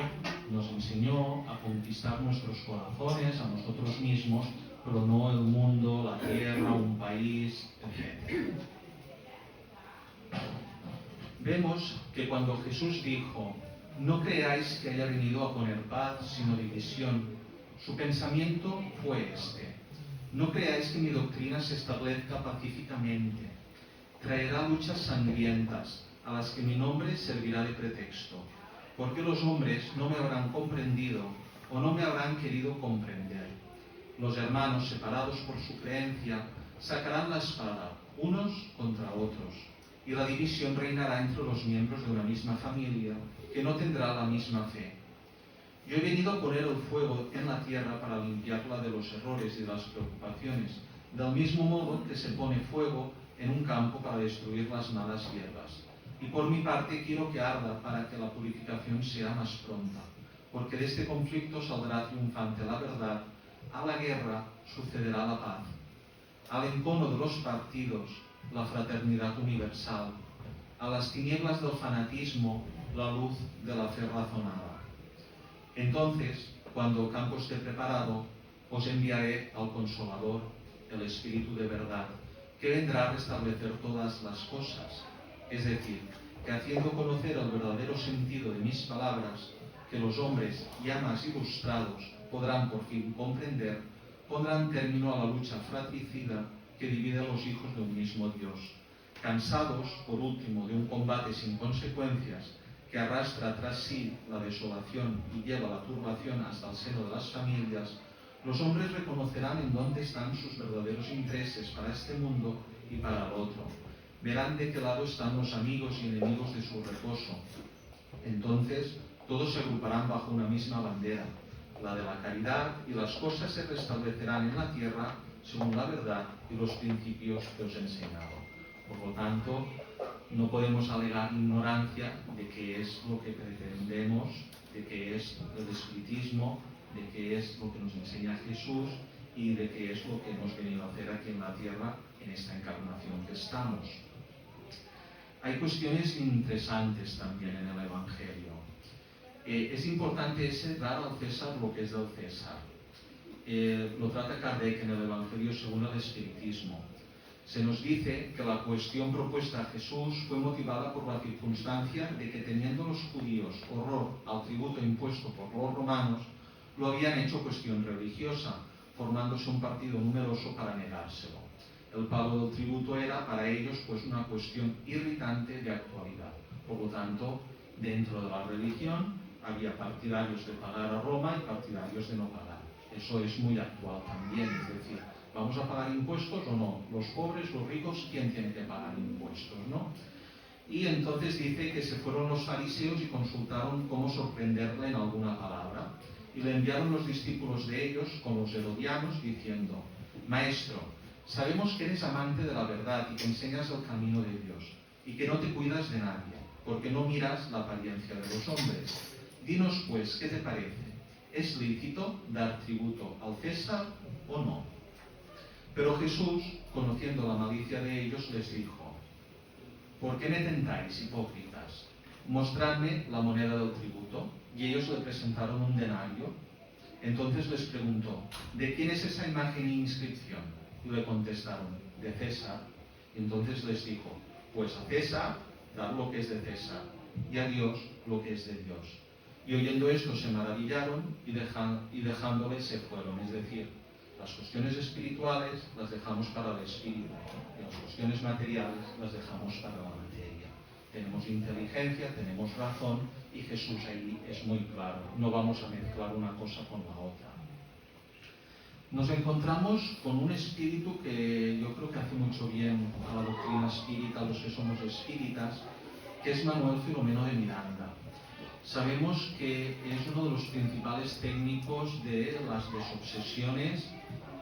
nos enseñó a conquistar nuestros corazones, a nosotros mismos, pero no el mundo, la tierra, un país, etc. Vemos que cuando Jesús dijo, no creáis que haya venido a poner paz, sino división, su pensamiento fue este. No creáis que mi doctrina se establezca pacíficamente. Traerá luchas sangrientas, a las que mi nombre servirá de pretexto, porque los hombres no me habrán comprendido o no me habrán querido comprender. Los hermanos, separados por su creencia, sacarán la espada, unos contra otros, y la división reinará entre los miembros de una misma familia, que no tendrá la misma fe. Yo he venido a poner el fuego en la tierra para limpiarla de los errores y de las preocupaciones, del mismo modo que se pone fuego en un campo para destruir las malas hierbas. Y por mi parte quiero que arda para que la purificación sea más pronta, porque de este conflicto saldrá triunfante la verdad, a la guerra sucederá la paz, al encono de los partidos la fraternidad universal, a las tinieblas del fanatismo la luz de la fe razonada. Entonces, cuando el campo esté preparado, os enviaré al Consolador, el Espíritu de verdad, que vendrá a restablecer todas las cosas. Es decir, que haciendo conocer el verdadero sentido de mis palabras, que los hombres ya más ilustrados podrán por fin comprender, pondrán término a la lucha fratricida que divide a los hijos de un mismo Dios. Cansados, por último, de un combate sin consecuencias, que arrastra tras sí la desolación y lleva la turbación hasta el seno de las familias, los hombres reconocerán en dónde están sus verdaderos intereses para este mundo y para el otro. Verán de qué lado están los amigos y enemigos de su reposo. Entonces, todos se agruparán bajo una misma bandera, la de la caridad, y las cosas se restablecerán en la tierra según la verdad y los principios que os he enseñado. Por lo tanto, no podemos alegar ignorancia de qué es lo que pretendemos, de qué es el espiritismo, de qué es lo que nos enseña Jesús y de qué es lo que hemos venido a hacer aquí en la tierra en esta encarnación que estamos. Hay cuestiones interesantes también en el Evangelio. Es importante dar al César lo que es del César. Lo trata Kardec en el Evangelio según el espiritismo. Se nos dice que la cuestión propuesta a Jesús fue motivada por la circunstancia de que, teniendo los judíos horror al tributo impuesto por los romanos, lo habían hecho cuestión religiosa, formándose un partido numeroso para negárselo. El pago del tributo era para ellos pues una cuestión irritante de actualidad. Por lo tanto, dentro de la religión había partidarios de pagar a Roma y partidarios de no pagar. Eso es muy actual también, es decir, ¿vamos a pagar impuestos o no? Los pobres, los ricos, ¿quién tiene que pagar impuestos, no? Y entonces dice que se fueron los fariseos y consultaron cómo sorprenderle en alguna palabra. Y le enviaron los discípulos de ellos con los herodianos diciendo: Maestro, sabemos que eres amante de la verdad y que enseñas el camino de Dios, y que no te cuidas de nadie, porque no miras la apariencia de los hombres. Dinos pues, ¿qué te parece? ¿Es lícito dar tributo al César o no? Pero Jesús, conociendo la malicia de ellos, les dijo: ¿por qué me tentáis, hipócritas? Mostradme la moneda del tributo. Y ellos le presentaron un denario. Entonces les preguntó: ¿de quién es esa imagen e inscripción? Y le contestaron: de César. Y entonces les dijo: pues a César dad lo que es de César, y a Dios lo que es de Dios. y oyendo esto se maravillaron y dejándole se fueron. Es decir, las cuestiones espirituales las dejamos para el espíritu y las cuestiones materiales las dejamos para la materia. Tenemos inteligencia, tenemos razón y Jesús ahí es muy claro. No vamos a mezclar una cosa con la otra. Nos encontramos con un espíritu que yo creo que hace mucho bien a la doctrina espírita, a los que somos espíritas, que es Manuel Filomeno de Miranda. Sabemos que es uno de los principales técnicos de las desobsesiones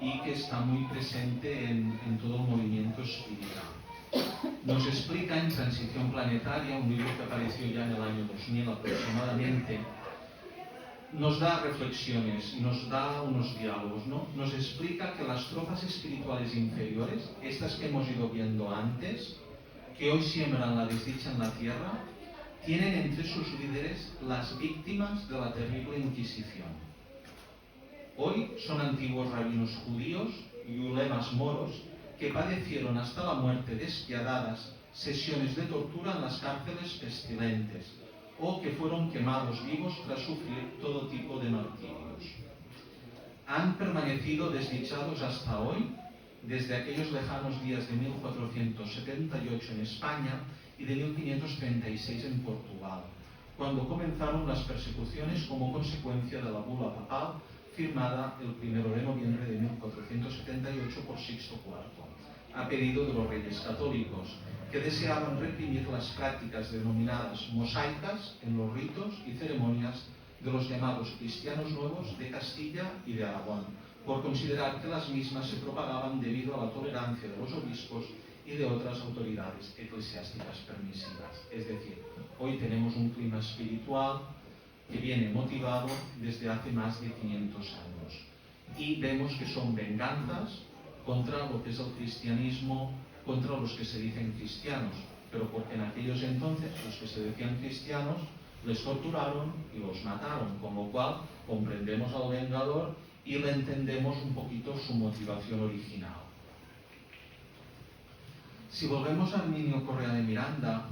y que está muy presente en todo el movimiento espírita. Nos explica en Transición Planetaria, un libro que apareció ya en el año 2000 aproximadamente, nos da reflexiones y nos da unos diálogos, ¿no? Nos explica que las tropas espirituales inferiores, estas que hemos ido viendo antes, que hoy siembran la desdicha en la tierra, tienen entre sus líderes las víctimas de la terrible Inquisición. Hoy son antiguos rabinos judíos y ulemas moros que padecieron hasta la muerte despiadadas sesiones de tortura en las cárceles pestilentes, o que fueron quemados vivos tras sufrir todo tipo de martirios. Han permanecido desdichados hasta hoy, desde aquellos lejanos días de 1478 en España y de 1536 en Portugal, cuando comenzaron las persecuciones como consecuencia de la bula papal firmada el 1 de noviembre de 1478 por Sixto IV, a pedido de los reyes católicos, que deseaban reprimir las prácticas denominadas mosaicas en los ritos y ceremonias de los llamados cristianos nuevos de Castilla y de Aragón, por considerar que las mismas se propagaban debido a la tolerancia de los obispos y de otras autoridades eclesiásticas permisivas. Es decir, hoy tenemos un clima espiritual que viene motivado desde hace más de 500 años y vemos que son venganzas contra lo que es el cristianismo, contra los que se dicen cristianos, pero porque en aquellos entonces los que se decían cristianos les torturaron y los mataron, con lo cual comprendemos al vengador y le entendemos un poquito su motivación original. Si volvemos a Arminio Correa de Miranda,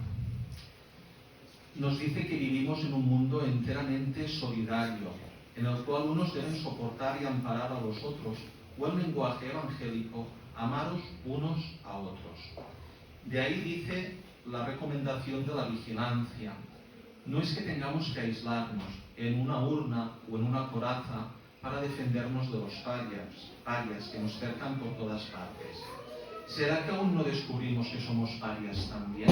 nos dice que vivimos en un mundo enteramente solidario, en el cual unos deben soportar y amparar a los otros, o en lenguaje evangélico, amaros unos a otros. De ahí dice la recomendación de la vigilancia. No es que tengamos que aislarnos en una urna o en una coraza para defendernos de los parias que nos cercan por todas partes. ¿Será que aún no descubrimos que somos parias también?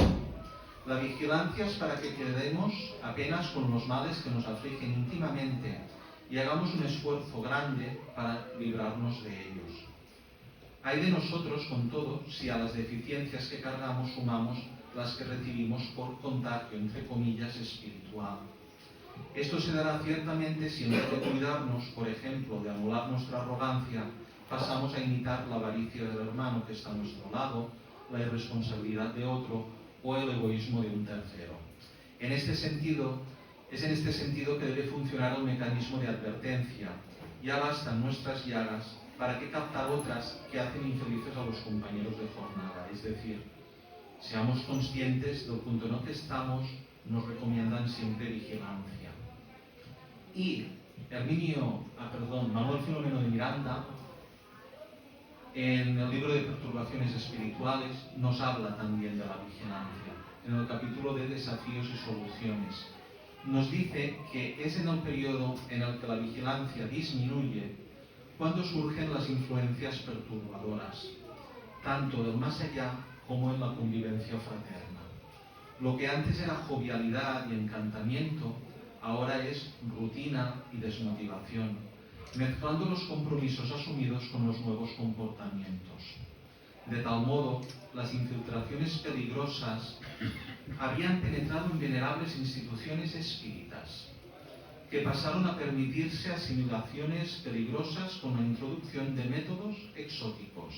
La vigilancia es para que quedemos apenas con los males que nos afligen íntimamente y hagamos un esfuerzo grande para librarnos de ellos. Hay de nosotros, con todo, si a las deficiencias que cargamos sumamos las que recibimos por contagio, entre comillas, espiritual. Esto se dará ciertamente si en vez de cuidarnos, por ejemplo, de anular nuestra arrogancia, pasamos a imitar la avaricia del hermano que está a nuestro lado, la irresponsabilidad de otro o el egoísmo de un tercero. Es en este sentido que debe funcionar el mecanismo de advertencia. Ya bastan nuestras llagas para que captar otras que hacen infelices a los compañeros de jornada. Es decir, seamos conscientes del punto en el que estamos, nos recomiendan siempre vigilancia. Y Manuel Filomeno de Miranda, en el libro de Perturbaciones Espirituales, nos habla también de la vigilancia. En el capítulo de Desafíos y Soluciones, nos dice que es en el periodo en el que la vigilancia disminuye cuando surgen las influencias perturbadoras, tanto del más allá como en la convivencia fraterna. Lo que antes era jovialidad y encantamiento, ahora es rutina y desmotivación, mezclando los compromisos asumidos con los nuevos comportamientos. De tal modo, las infiltraciones peligrosas habían penetrado en venerables instituciones espíritas, que pasaron a permitirse asimilaciones peligrosas con la introducción de métodos exóticos,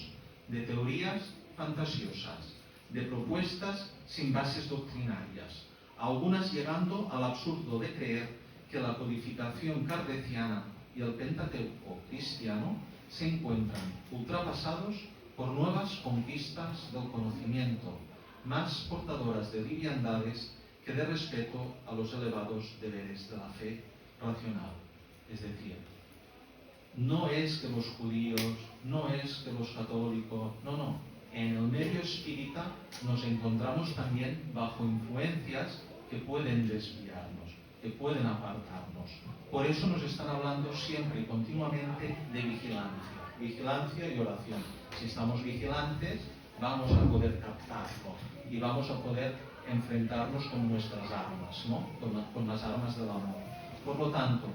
de teorías fantasiosas, de propuestas sin bases doctrinarias, algunas llegando al absurdo de creer que la codificación kardeciana y el Pentateuco cristiano se encuentran ultrapasados por nuevas conquistas del conocimiento, más portadoras de liviandades que dé respeto a los elevados deberes de la fe racional. Es decir, no es que los judíos, no es que los católicos, no. En el medio espírita nos encontramos también bajo influencias que pueden desviarnos, que pueden apartarnos. Por eso nos están hablando siempre y continuamente de vigilancia y oración. Si estamos vigilantes, vamos a poder captarlo y vamos a poder enfrentarnos con nuestras armas, ¿no? Con las armas del amor. Por lo tanto,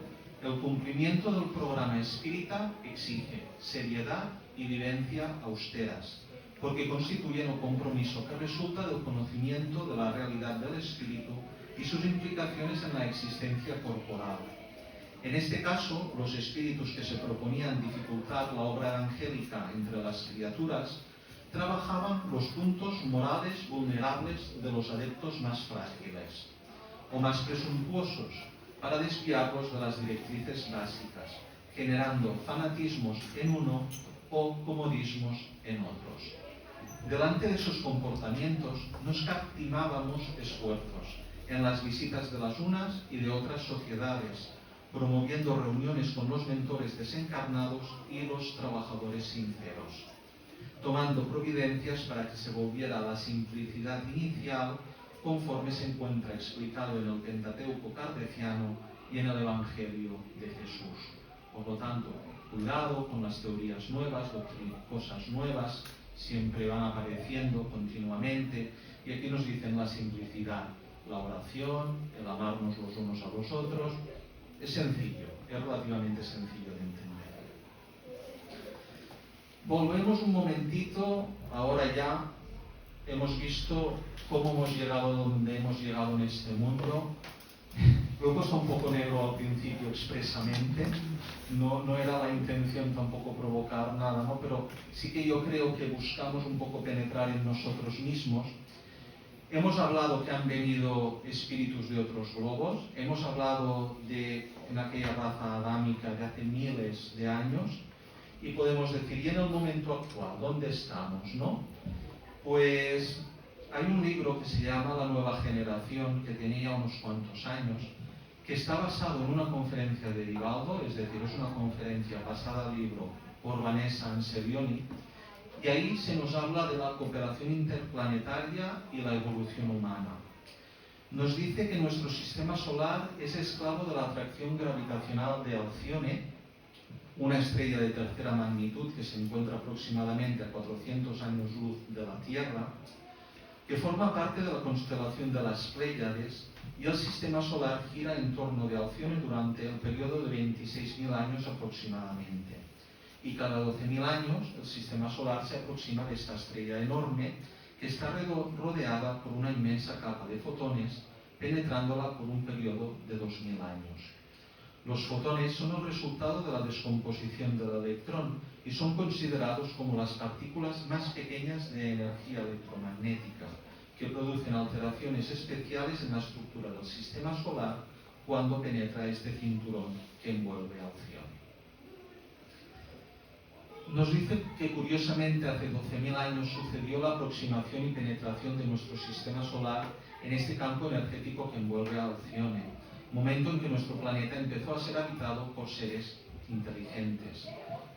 el cumplimiento del programa espírita exige seriedad y vivencia austeras, porque constituyen un compromiso que resulta del conocimiento de la realidad del espíritu y sus implicaciones en la existencia corporal. En este caso, los espíritus que se proponían dificultar la obra angélica entre las criaturas trabajaban los puntos morales vulnerables de los adeptos más frágiles o más presuntuosos para desviarlos de las directrices básicas, generando fanatismos en uno o comodismos en otros. Delante de esos comportamientos nos captivábamos esfuerzos en las visitas de las unas y de otras sociedades, promoviendo reuniones con los mentores desencarnados y los trabajadores sinceros, tomando providencias para que se volviera a la simplicidad inicial conforme se encuentra explicado en el Pentateuco Kardeciano y en el Evangelio de Jesús. Por lo tanto, cuidado con las teorías nuevas, cosas nuevas, siempre van apareciendo continuamente, y aquí nos dicen la simplicidad, la oración, el amarnos los unos a los otros. Es sencillo, es relativamente sencillo de entender. Volvemos un momentito, ahora ya hemos visto cómo hemos llegado donde hemos llegado en este mundo. Lo he puesto un poco negro al principio expresamente, no era la intención tampoco provocar nada, ¿no? Pero sí que yo creo que buscamos un poco penetrar en nosotros mismos. Hemos hablado que han venido espíritus de otros globos, hemos hablado de en aquella raza adámica de hace miles de años, y podemos decir, y en el momento actual, ¿dónde estamos, no? Pues hay un libro que se llama La Nueva Generación, que tenía unos cuantos años, que está basado en una conferencia de Divaldo, es decir, es una conferencia basada al libro por Vanessa Anselioni, y ahí se nos habla de la cooperación interplanetaria y la evolución humana. Nos dice que nuestro sistema solar es esclavo de la atracción gravitacional de Alcione, una estrella de tercera magnitud que se encuentra aproximadamente a 400 años luz de la Tierra, que forma parte de la constelación de las Pléyades, y el sistema solar gira en torno de Alcione durante el periodo de 26.000 años aproximadamente. Y cada 12.000 años el sistema solar se aproxima de esta estrella enorme que está rodeada por una inmensa capa de fotones, penetrándola por un periodo de 2.000 años. Los fotones son el resultado de la descomposición del electrón y son considerados como las partículas más pequeñas de energía electromagnética, que producen alteraciones especiales en la estructura del sistema solar cuando penetra este cinturón que envuelve a Alcione. Nos dice que curiosamente hace 12.000 años sucedió la aproximación y penetración de nuestro sistema solar en este campo energético que envuelve a Alcione, momento en que nuestro planeta empezó a ser habitado por seres inteligentes.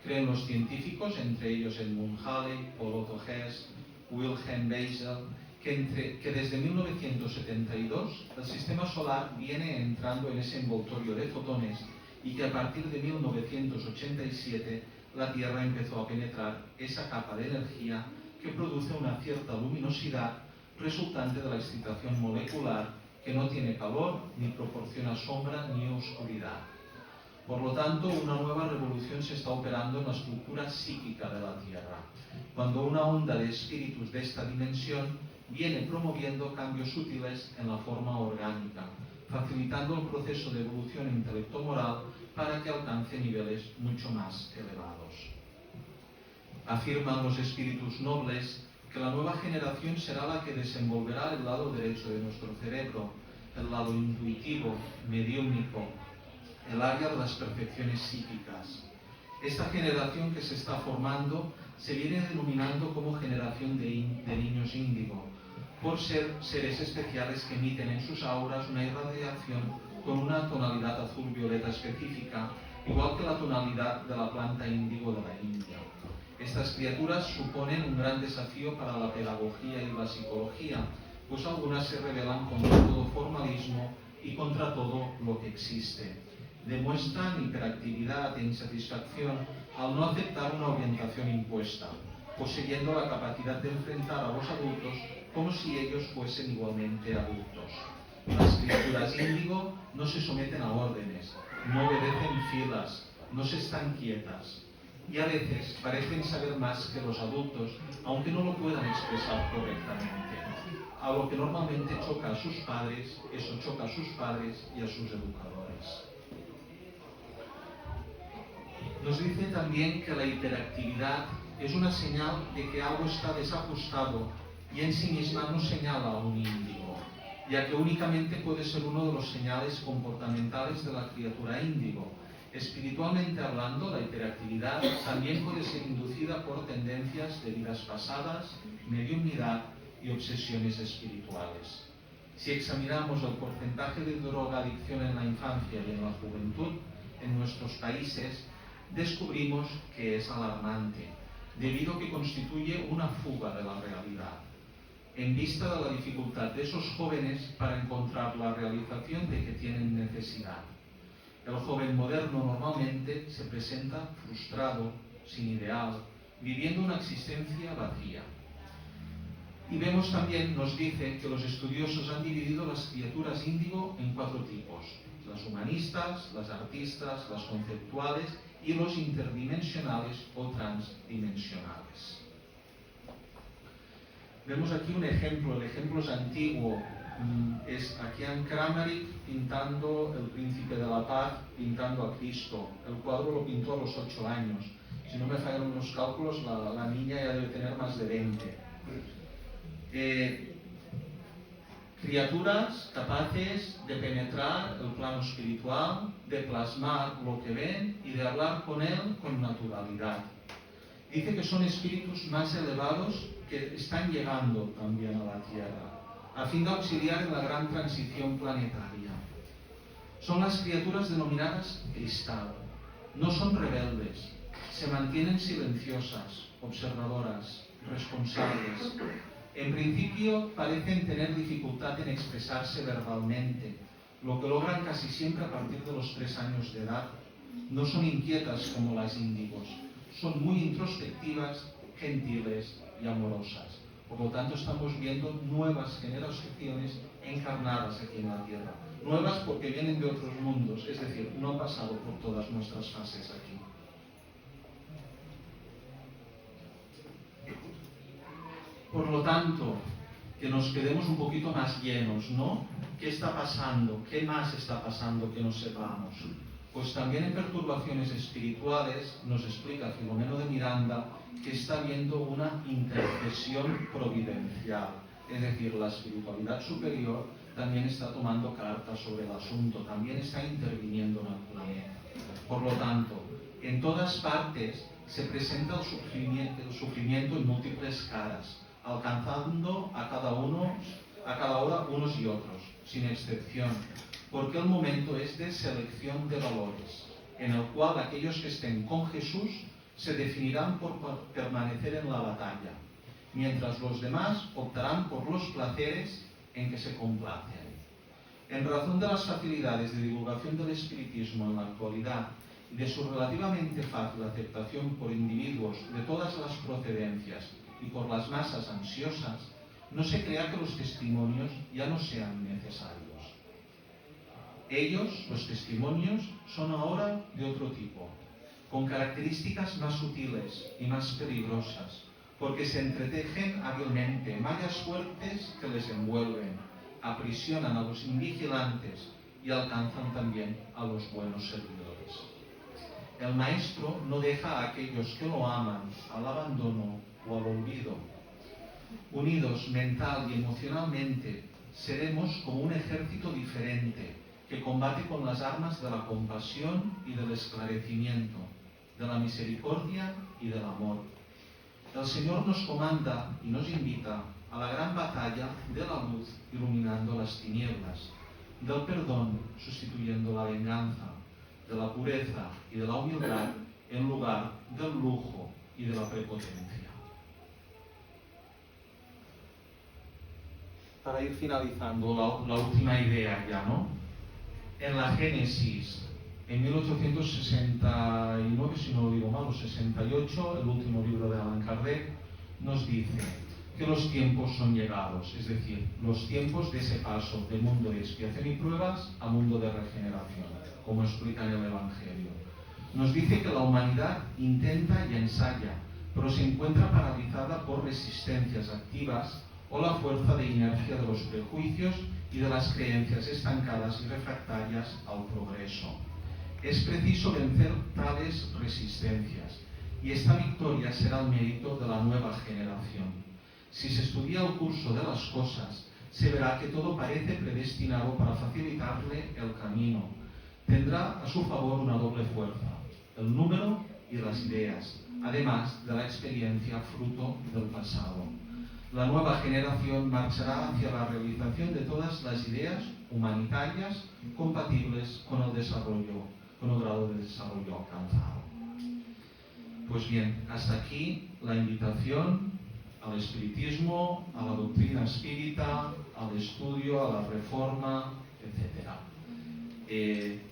Creen los científicos, entre ellos Edmund Halley, Paul Otto Hess, Wilhelm Beisel, que desde 1972 el sistema solar viene entrando en ese envoltorio de fotones y que a partir de 1987 la Tierra empezó a penetrar esa capa de energía que produce una cierta luminosidad resultante de la excitación molecular que no tiene calor, ni proporciona sombra ni oscuridad. Por lo tanto, una nueva revolución se está operando en la estructura psíquica de la Tierra, cuando una onda de espíritus de esta dimensión viene promoviendo cambios sutiles en la forma orgánica, facilitando el proceso de evolución intelecto-moral para que alcance niveles mucho más elevados. Afirman los espíritus nobles que la nueva generación será la que desenvolverá el lado derecho de nuestro cerebro, el lado intuitivo, mediúmnico, el área de las percepciones psíquicas. Esta generación que se está formando se viene denominando como generación de niños índigo, por ser seres especiales que emiten en sus auras una irradiación con una tonalidad azul-violeta específica, igual que la tonalidad de la planta índigo de la India. Estas criaturas suponen un gran desafío para la pedagogía y la psicología, pues algunas se rebelan contra todo formalismo y contra todo lo que existe. Demuestran hiperactividad e insatisfacción al no aceptar una orientación impuesta, poseyendo la capacidad de enfrentar a los adultos como si ellos fuesen igualmente adultos. Las criaturas índigo no se someten a órdenes, no obedecen filas, no se están quietas y a veces parecen saber más que los adultos, aunque no lo puedan expresar correctamente. A lo que normalmente choca a sus padres, eso choca a sus padres y a sus educadores. Nos dice también que la hiperactividad es una señal de que algo está desajustado y en sí misma no señala a un índigo, ya que únicamente puede ser uno de los señales comportamentales de la criatura índigo. Espiritualmente hablando, la hiperactividad también puede ser inducida por tendencias de vidas pasadas, mediumnidad y obsesiones espirituales. Si examinamos el porcentaje de drogadicción en la infancia y en la juventud en nuestros países, descubrimos que es alarmante, debido a que constituye una fuga de la realidad, en vista de la dificultad de esos jóvenes para encontrar la realización de que tienen necesidad. El joven moderno normalmente se presenta frustrado, sin ideal, viviendo una existencia vacía. Y vemos también, nos dice, que los estudiosos han dividido las criaturas índigo en 4 tipos: las humanistas, las artistas, las conceptuales y los interdimensionales o transdimensionales. Vemos aquí un ejemplo, el ejemplo es antiguo, es aquí en Kramaric pintando el Príncipe de la Paz, pintando a Cristo. El cuadro lo pintó a los 8 años. Si no me fallan los cálculos, la niña ya debe tener más de 20. Criaturas capaces de penetrar el plano espiritual, de plasmar lo que ven y de hablar con él con naturalidad. Dice que son espíritus más elevados que están llegando también a la Tierra, a fin de auxiliar en la gran transición planetaria. Son las criaturas denominadas cristal. No son rebeldes, se mantienen silenciosas, observadoras, responsables. En principio parecen tener dificultad en expresarse verbalmente, lo que logran casi siempre a partir de los 3 años de edad. No son inquietas como las índigos, son muy introspectivas, gentiles y amorosas. Por lo tanto, estamos viendo nuevas generaciones encarnadas aquí en la Tierra. Nuevas porque vienen de otros mundos, es decir, no han pasado por todas nuestras fases aquí. Por lo tanto, que nos quedemos un poquito más llenos, ¿no? ¿Qué está pasando? ¿Qué más está pasando que no sepamos? Pues también en perturbaciones espirituales nos explica Filomeno de Miranda que está habiendo una intercesión providencial. Es decir, la espiritualidad superior también está tomando cartas sobre el asunto, también está interviniendo en el planeta. Por lo tanto, en todas partes se presenta el sufrimiento en múltiples caras, alcanzando a cada hora unos y otros, sin excepción, porque el momento es de selección de valores, en el cual aquellos que estén con Jesús se definirán por permanecer en la batalla, mientras los demás optarán por los placeres en que se complacen. En razón de las facilidades de divulgación del espiritismo en la actualidad y de su relativamente fácil aceptación por individuos de todas las procedencias y por las masas ansiosas, no se crea que los testimonios ya no sean necesarios. Ellos, los testimonios, son ahora de otro tipo, con características más sutiles y más peligrosas, porque se entretejen hábilmente mallas fuertes que les envuelven, aprisionan a los invigilantes y alcanzan también a los buenos servidores. El Maestro no deja a aquellos que lo aman al abandono o al olvido. Unidos mental y emocionalmente, seremos como un ejército diferente que combate con las armas de la compasión y del esclarecimiento, de la misericordia y del amor. El Señor nos comanda y nos invita a la gran batalla de la luz iluminando las tinieblas, del perdón sustituyendo la venganza, de la pureza y de la humildad en lugar del lujo y de la prepotencia. Para ir finalizando, la última idea ya, ¿no? En la Génesis, en 1869, si no lo digo mal, o 68, el último libro de Allan Kardec, nos dice que los tiempos son llegados, es decir, los tiempos de ese paso del mundo de expiación y pruebas a mundo de regeneración, como explica en el Evangelio. Nos dice que la humanidad intenta y ensaya, pero se encuentra paralizada por resistencias activas o la fuerza de inercia de los prejuicios y de las creencias estancadas y refractarias al progreso. Es preciso vencer tales resistencias, y esta victoria será el mérito de la nueva generación. Si se estudia el curso de las cosas, se verá que todo parece predestinado para facilitarle el camino. Tendrá a su favor una doble fuerza, el número y las ideas, además de la experiencia fruto del pasado. La nueva generación marchará hacia la realización de todas las ideas humanitarias compatibles con el desarrollo, con el grado de desarrollo alcanzado. Pues bien, hasta aquí la invitación al espiritismo, a la doctrina espírita, al estudio, a la reforma, etc.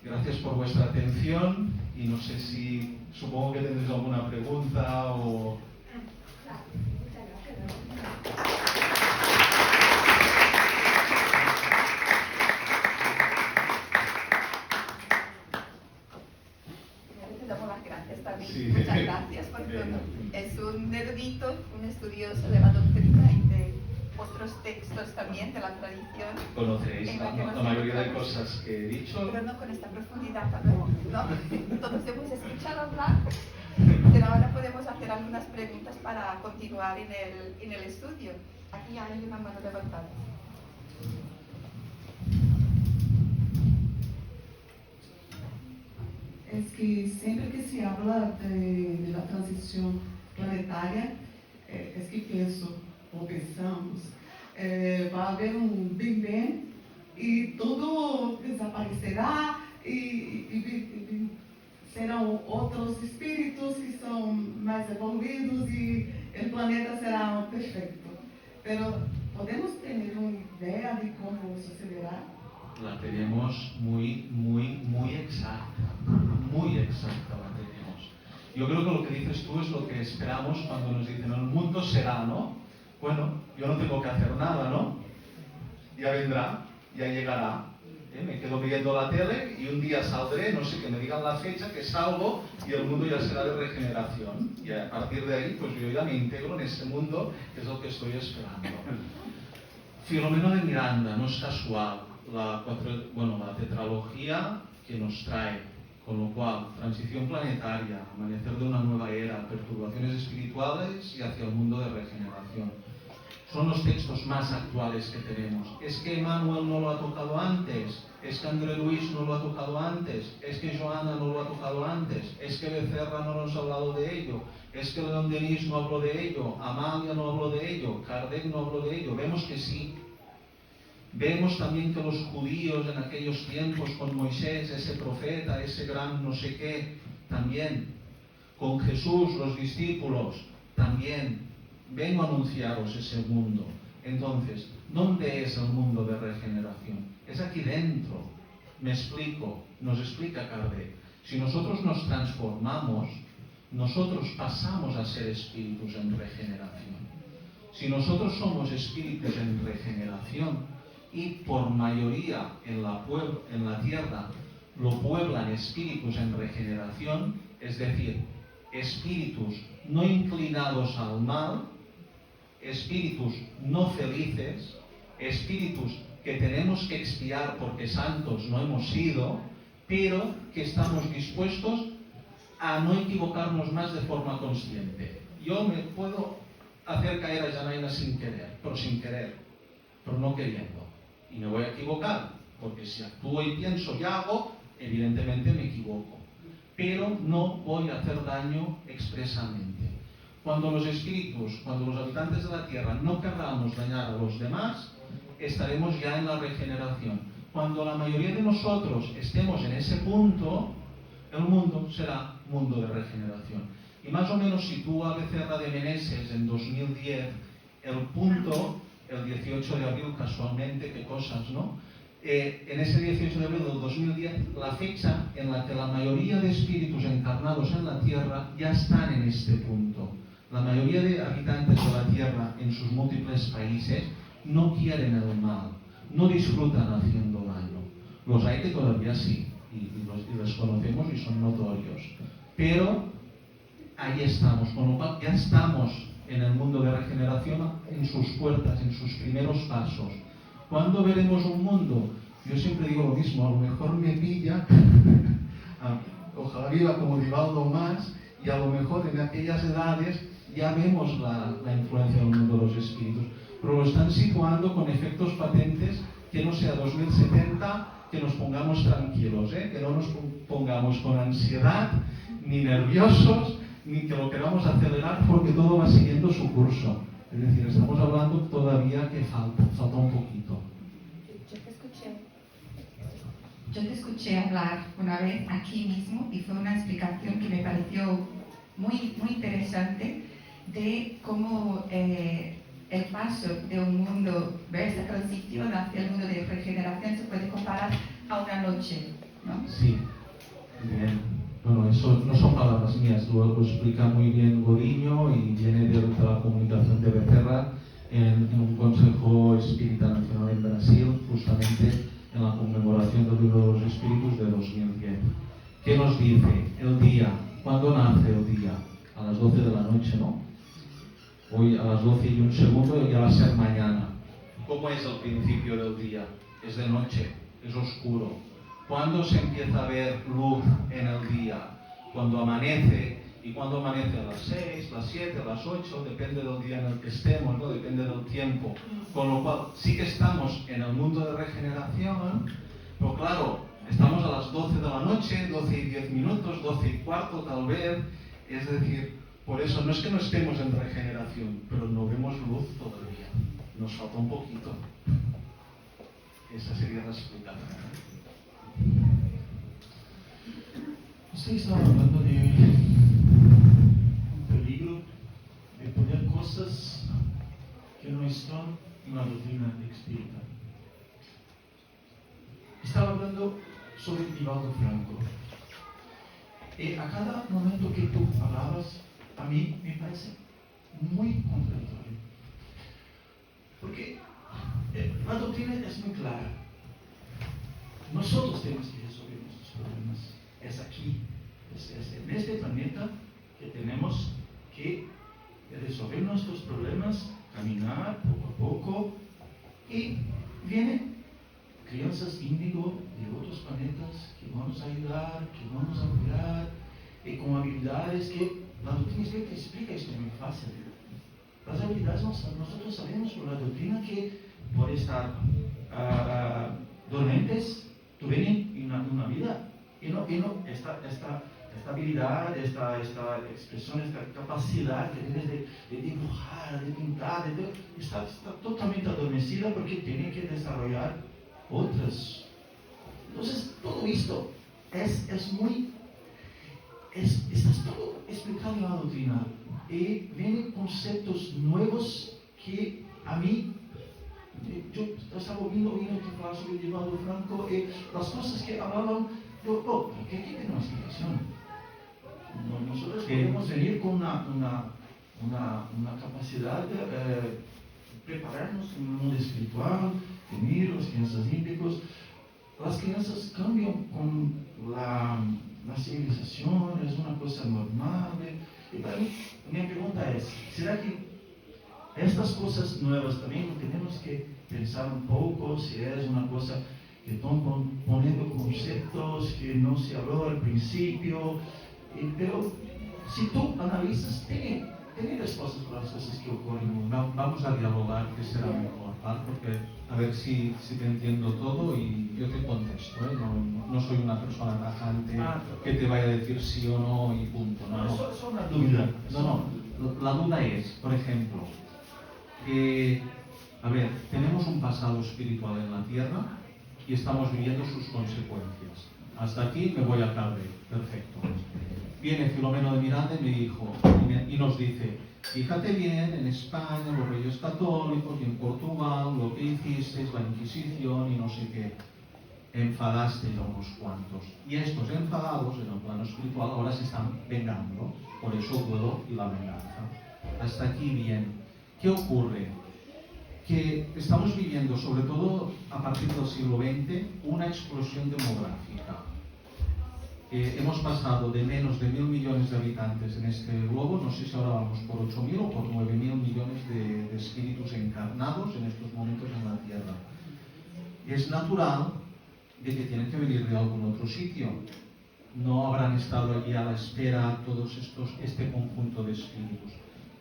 Gracias por vuestra atención y no sé si, supongo que tendréis alguna pregunta o... Sí. Muchas gracias porque es un erudito, un estudioso de la doctrina y de otros textos también de la tradición. Conoceréis la mayoría de cosas que he dicho. Pero no con esta profundidad, ¿no? Todos hemos escuchado hablar, pero ahora podemos hacer algunas preguntas para continuar en el estudio. Aquí hay una mano levantada. Es que siempre que se habla de la transición planetaria, es que pienso, o pensamos, va a haber un Big Bang y todo desaparecerá y serán otros espíritus que son más evoluidos y el planeta será perfecto. Pero ¿podemos tener una idea de cómo sucederá? La tenemos muy exacta, muy exacta la tenemos. Yo creo que lo que dices tú es lo que esperamos cuando nos dicen el mundo será, ¿no? Bueno, yo no tengo que hacer nada, ¿no? Ya vendrá, ya llegará. Me quedo viendo la tele y un día saldré, no sé, que me digan la fecha, que salgo y el mundo ya será de regeneración. Y a partir de ahí, pues yo ya me integro en ese mundo, que es lo que estoy esperando. Filomeno de Miranda, no es casual. La tetralogía que nos trae, con lo cual, transición planetaria, amanecer de una nueva era, perturbaciones espirituales y hacia el mundo de regeneración. Son los textos más actuales que tenemos. Es que Emmanuel no lo ha tocado antes, es que André Luis no lo ha tocado antes, es que Joana no lo ha tocado antes, es que Becerra no nos ha hablado de ello, es que León Denis no habló de ello, Amalia no habló de ello, Kardec no habló de ello. Vemos que sí. Vemos también que los judíos en aquellos tiempos con Moisés, ese profeta, ese gran no sé qué, también, con Jesús, los discípulos, también, vengo a anunciaros ese mundo. Entonces, ¿dónde es el mundo de regeneración? Es aquí dentro. Me explico, nos explica Kardec. Si nosotros nos transformamos, nosotros pasamos a ser espíritus en regeneración. Si nosotros somos espíritus en regeneración, y por mayoría en la tierra lo pueblan espíritus en regeneración, es decir, espíritus no inclinados al mal, espíritus no felices, espíritus que tenemos que expiar porque santos no hemos sido, pero que estamos dispuestos a no equivocarnos más de forma consciente. Yo me puedo hacer caer a Janaina sin querer, pero no queriendo. Y me voy a equivocar, porque si actúo y pienso y hago, evidentemente me equivoco. Pero no voy a hacer daño expresamente. Cuando los espíritus, cuando los habitantes de la tierra no querramos dañar a los demás, estaremos ya en la regeneración. Cuando la mayoría de nosotros estemos en ese punto, el mundo será mundo de regeneración. Y más o menos si tú a Becerra de Meneses en 2010, el punto, el 18 de abril casualmente, qué cosas, ¿no? En ese 18 de abril del 2010, la fecha en la que la mayoría de espíritus encarnados en la Tierra ya están en este punto. La mayoría de habitantes de la Tierra en sus múltiples países no quieren el mal, no disfrutan haciendo daño. Los hay que todavía sí, y los conocemos y son notorios. Pero ahí estamos, con lo cual ya estamos en el mundo de regeneración, en sus puertas, en sus primeros pasos. ¿Cuándo veremos un mundo? Yo siempre digo lo mismo, a lo mejor me pilla, ojalá viva como Divaldo más, y a lo mejor en aquellas edades ya vemos la influencia del mundo de los espíritus, pero lo están situando con efectos patentes que no sea 2070, que nos pongamos tranquilos, que no nos pongamos con ansiedad, ni nerviosos, ni que lo queramos acelerar, porque todo va siguiendo su curso. Es decir, estamos hablando todavía que falta un poquito. Yo te escuché hablar una vez aquí mismo y fue una explicación que me pareció muy interesante de cómo el paso de un mundo, ver esa transición hacia el mundo de regeneración se puede comparar a una noche, ¿no? Sí, bien. Bueno, eso no son palabras mías, lo explica muy bien Godiño y viene de la comunicación de Becerra en un Consejo Espírita Nacional en Brasil, justamente en la conmemoración del Libro de los Espíritus de 2010. ¿Qué nos dice? El día. ¿Cuándo nace el día? A las 12 de la noche, ¿no? Hoy a las 12 y un segundo ya va a ser mañana. ¿Cómo es el principio del día? Es de noche, es oscuro. ¿Cuándo se empieza a ver luz en el día? Cuando amanece. ¿Y cuando amanece? A las 6, las 7, a las 8, depende del día en el que estemos, ¿no? Depende del tiempo. Con lo cual, sí que estamos en el mundo de regeneración, pero claro, estamos a las 12 de la noche, 12 y 10 minutos, 12 y cuarto tal vez. Es decir, por eso no es que no estemos en regeneración, pero no vemos luz todavía. Nos falta un poquito. Esa sería la explicación. Usted estaba hablando de un peligro de poner cosas que no están en la doctrina espírita. Estaba hablando sobre Divaldo Franco. Y a cada momento que tú hablabas, a mí me parece muy contradictorio. Porque la doctrina es muy clara. Nosotros tenemos que resolver nuestros problemas. Es aquí, es en este planeta que tenemos que resolver nuestros problemas, caminar poco a poco. Y vienen crianzas índigo de otros planetas que vamos a ayudar, que vamos a apoyar, y con habilidades que la doctrina espírita explica esto muy fácil. Las habilidades nosotros sabemos por la doctrina que por estar dormentes, tú vienes en una vida y no esta habilidad, esta expresión, esta capacidad que tienes de dibujar, de pintar, está totalmente adormecida porque tiene que desarrollar otras. Entonces, todo esto está todo explicado en la doctrina y vienen conceptos nuevos que a mí, yo estaba viendo tu hablar sobre Divaldo Franco y las cosas que hablaban, ¿qué tiene una explicación? Nosotros podemos venir con una capacidad de prepararnos en el mundo espiritual, venir los crianzas índicos. Las crianzas cambian con la civilización, es una cosa normal. Y para mí, mi pregunta es, ¿será que estas cosas nuevas también tenemos que pensar un poco si es una cosa que están poniendo conceptos que no se habló al principio? Pero si tú analizas, tiene respuestas para las cosas que ocurren. Vamos a dialogar, que será mejor, ¿vale? Porque a ver si te entiendo todo y yo te contesto, ¿eh? No soy una persona tajante que te vaya a decir sí o no y punto. No, es una duda. No. La duda es, por ejemplo, que, a ver, tenemos un pasado espiritual en la tierra y estamos viviendo sus consecuencias. Hasta aquí me voy a carrer, perfecto. Viene Filomeno de Miranda y me dijo, y nos dice, fíjate bien, en España, los reyes católicos, y en Portugal, lo que hicisteis, la Inquisición y no sé qué. Enfadaste a unos cuantos. Y estos enfadados, en el plano espiritual, ahora se están vengando. Por eso el duelo y la venganza. Hasta aquí bien. ¿Qué ocurre? Que estamos viviendo, sobre todo a partir del siglo XX, una explosión demográfica. Hemos pasado de menos de 1.000 millones de habitantes en este globo, no sé si ahora vamos por 8.000 o por 9.000 millones de espíritus encarnados en estos momentos en la Tierra. Es natural de que tienen que venir de algún otro sitio. No habrán estado allí a la espera todos este conjunto de espíritus.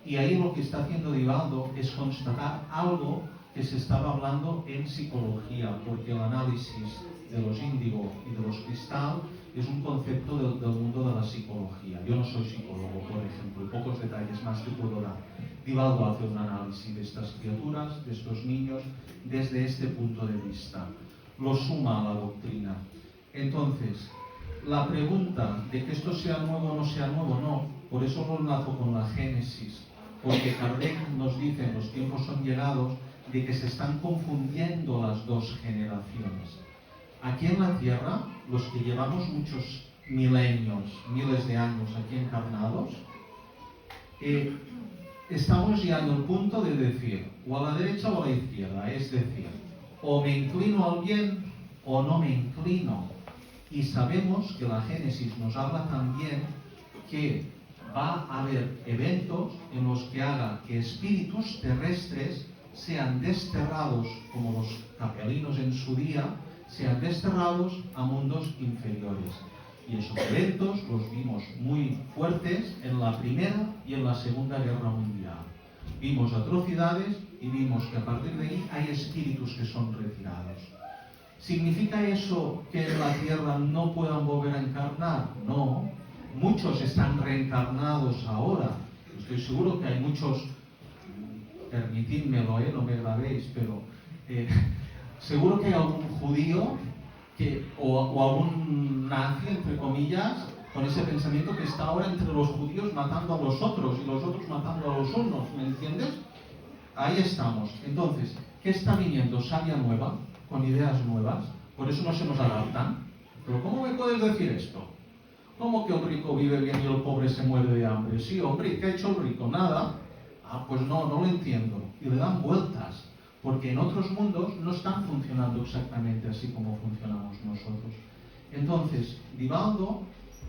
Y ahí lo que está haciendo Divaldo es constatar algo que se estaba hablando en psicología, porque el análisis de los índigo y de los cristal es un concepto del mundo de la psicología. Yo no soy psicólogo, por ejemplo, y pocos detalles más que puedo dar. Divaldo hace un análisis de estas criaturas, de estos niños, desde este punto de vista. Lo suma a la doctrina. Entonces, la pregunta de que esto sea nuevo o no sea nuevo, no. Por eso lo enlazo con la Génesis. Porque Kardec nos dice, los tiempos son llegados, de que se están confundiendo las dos generaciones. Aquí en la Tierra, los que llevamos muchos milenios, miles de años aquí encarnados, estamos llegando al punto de decir, o a la derecha o a la izquierda, es decir, o me inclino al bien o no me inclino. Y sabemos que la Génesis nos habla también que va a haber eventos en los que haga que espíritus terrestres sean desterrados, como los capelinos en su día, sean desterrados a mundos inferiores. Y esos eventos los vimos muy fuertes en la Primera y en la Segunda Guerra Mundial. Vimos atrocidades y vimos que a partir de ahí hay espíritus que son retirados. ¿Significa eso que en la Tierra no puedan volver a encarnar? No. Muchos están reencarnados ahora. Estoy seguro que hay muchos, permitidmelo, no me grabéis, pero seguro que hay algún judío o algún nazi, entre comillas, con ese pensamiento que está ahora entre los judíos matando a los otros y los otros matando a los unos, ¿me entiendes? Ahí estamos. Entonces, ¿qué está viniendo? Savia nueva, con ideas nuevas, por eso no se nos adaptan. Pero ¿cómo me puedes decir esto? ¿Cómo que el rico vive bien y el pobre se muere de hambre? Sí, hombre, ¿qué ha hecho el rico? Nada. Ah, pues no lo entiendo. Y le dan vueltas, porque en otros mundos no están funcionando exactamente así como funcionamos nosotros. Entonces, Divaldo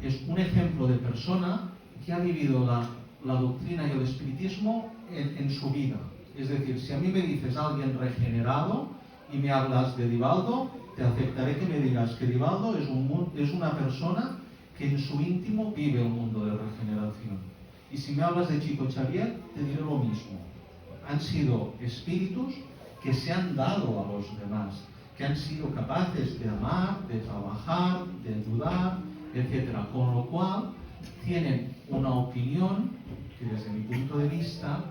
es un ejemplo de persona que ha vivido la doctrina y el espiritismo en su vida. Es decir, si a mí me dices alguien regenerado y me hablas de Divaldo, te aceptaré que me digas que Divaldo es una persona que en su íntimo vive un mundo de regeneración. Y si me hablas de Chico Xavier, te diré lo mismo. Han sido espíritus que se han dado a los demás, que han sido capaces de amar, de trabajar, de ayudar, etc. Con lo cual, tienen una opinión que desde mi punto de vista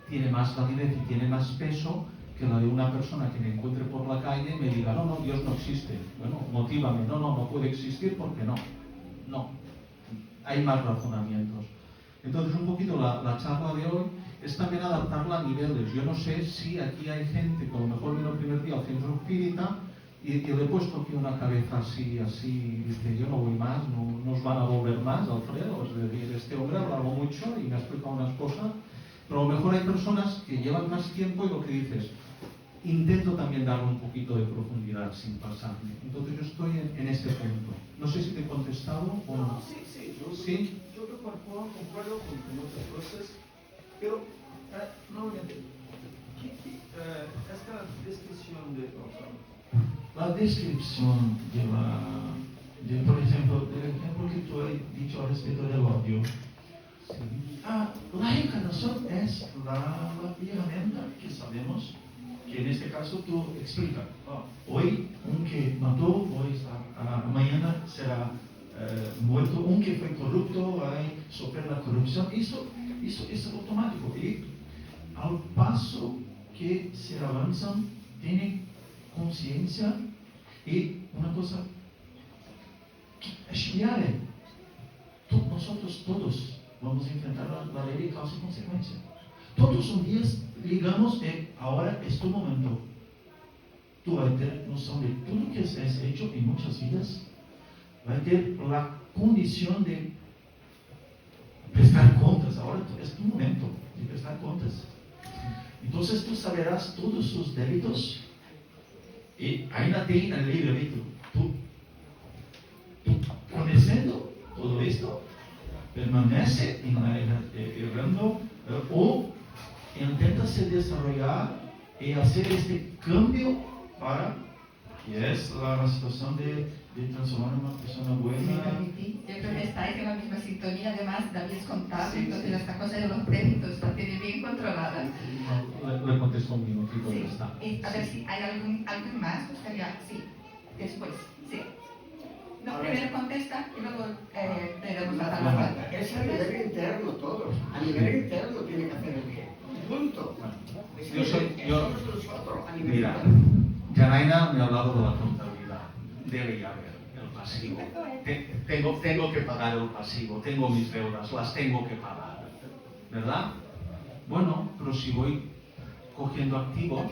tiene más validez y tiene más peso que la de una persona que me encuentre por la calle y me diga, no, Dios no existe. Bueno, motívame, no puede existir porque no. No, hay más razonamientos. Entonces, un poquito la charla de hoy es también adaptarla a niveles. Yo no sé si aquí hay gente que a lo mejor vino el primer día al centro espírita y le he puesto aquí una cabeza así, y dice, yo no voy más, no nos van a volver más, Alfredo. Es decir, este hombre ha hablado mucho y me ha explicado unas cosas, pero a lo mejor hay personas que llevan más tiempo y lo que dices, intento también darle un poquito de profundidad sin pasarme. Entonces yo estoy en este punto. No sé si te he contestado o no. Sí, ¿Sí? yo concuerdo con muchas cosas, pero nuevamente, esta descripción la descripción por ejemplo, del ejemplo que tú has dicho al respecto del odio, la reencarnación es la herramienta que sabemos que en este caso tú explicas. Hoy, un que mató, mañana será muerto, un que fue corrupto, hay sobre la corrupción, eso es automático. Y al paso que se avanzan, tienen conciencia y una cosa es real. Nosotros todos vamos a enfrentar la ley de causa y consecuencia. Todos un día digamos, ahora es tu momento. Tú vas a tener noción de todo lo que has hecho en muchas vidas. Vas a tener la condición de prestar cuentas. Ahora es tu momento de prestar cuentas. Entonces tú saberás todos sus débitos. Y ainda tem el livre-arbítrio. Tú, conociendo todo esto, permanece errando o intenta se desarrollar y hacer este cambio para, que es la situación de transformar en una persona buena. Sí, yo creo que estáis en la misma sintonía. Además, David es contable, entonces esta cosa de los créditos la tiene bien controlada. Le contesto un minutito y Sí. ya está. A ver si hay algún más. Gustaría, sí, después, sí. No, primero contesta y luego le damos la palabra. Es a nivel interno todos. A nivel interno tiene que hacer el bien. Punto. Yo soy- yo- Somos nosotros a nivel Mira, interno. Janaina me ha hablado de la contabilidad. Debe haber el pasivo. Tengo que pagar el pasivo, tengo mis deudas, las tengo que pagar. ¿Verdad? Bueno, pero si voy cogiendo activos,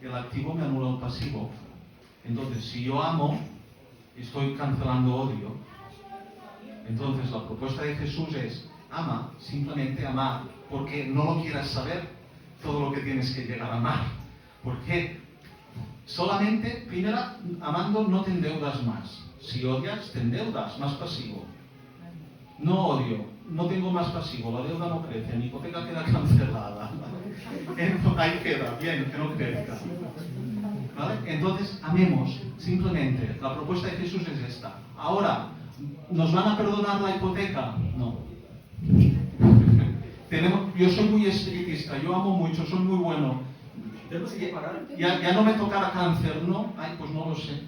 el activo me anula el pasivo. Entonces, si yo amo, estoy cancelando odio. Entonces, la propuesta de Jesús es: ama, simplemente amar, porque no lo quieras saber todo lo que tienes que llegar a amar. Porque solamente, primero, amando no te endeudas más. Si odias, te endeudas, más pasivo. No odio, no tengo más pasivo, la deuda no crece, mi hipoteca queda cancelada. Ahí queda, bien, que no crezca. ¿Vale? Entonces, amemos, simplemente. La propuesta de Jesús es esta. Ahora, ¿nos van a perdonar la hipoteca? No. Yo soy muy espiritista, yo amo mucho, soy muy bueno. Ya no me tocará cáncer, ¿no? Ay, pues no lo sé.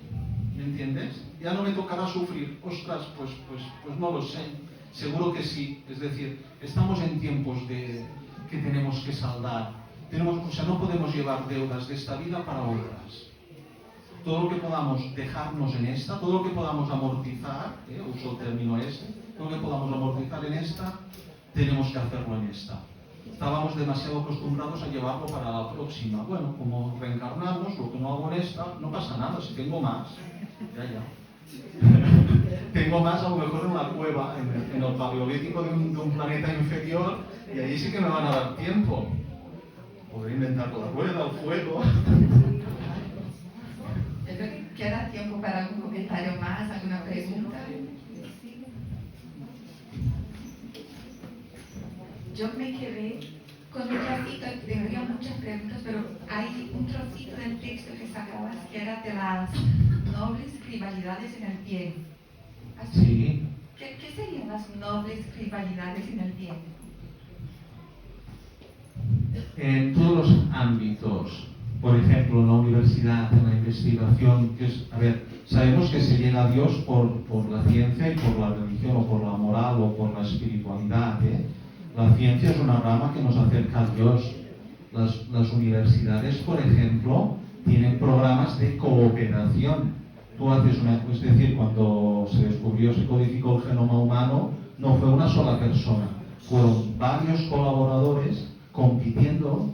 ¿Me entiendes? Ya no me tocará sufrir. Ostras, pues no lo sé. Seguro que sí. Es decir, estamos en tiempos que tenemos que saldar. No podemos llevar deudas de esta vida para otras. Todo lo que podamos dejarnos en esta, todo lo que podamos amortizar, uso el término todo lo que podamos amortizar en esta, tenemos que hacerlo en esta. Estábamos demasiado acostumbrados a llevarlo para la próxima. Bueno, como reencarnamos, lo que no hago en esta, no pasa nada, si tengo más, ya. Tengo más a lo mejor en la cueva, en el paleolítico de un planeta inferior, y ahí sí que me van a dar tiempo. Podré inventar la rueda, el fuego. Yo creo que queda tiempo para algún comentario más, alguna pregunta. Yo me quedé con un trocito, tendría muchas preguntas, pero hay un trocito del texto que sacabas que era de las nobles rivalidades en el bien. Sí. ¿Qué serían las nobles rivalidades en el bien? En todos los ámbitos, por ejemplo, en la universidad, en la investigación, sabemos que se llega a Dios por la ciencia y por la religión, o por la moral, o por la espiritualidad. La ciencia es una rama que nos acerca a Dios. Las universidades, por ejemplo, tienen programas de cooperación. Tú haces es decir, cuando se descubrió, se codificó el genoma humano, no fue una sola persona, fueron varios colaboradores compitiendo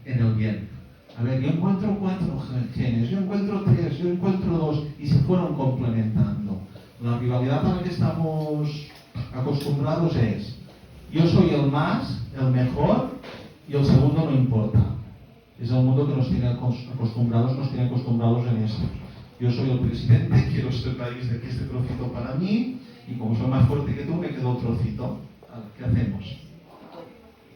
en el bien. A ver, yo encuentro 4 genes, yo encuentro 3, yo encuentro 2, y se fueron complementando. La rivalidad a la que estamos acostumbrados es: yo soy el más, el mejor, y el segundo no importa. Es el mundo que nos tiene acostumbrados en esto. Yo soy el presidente, quiero este país de aquí, este trocito para mí, y como soy más fuerte que tú, me quedo un trocito. ¿Qué hacemos?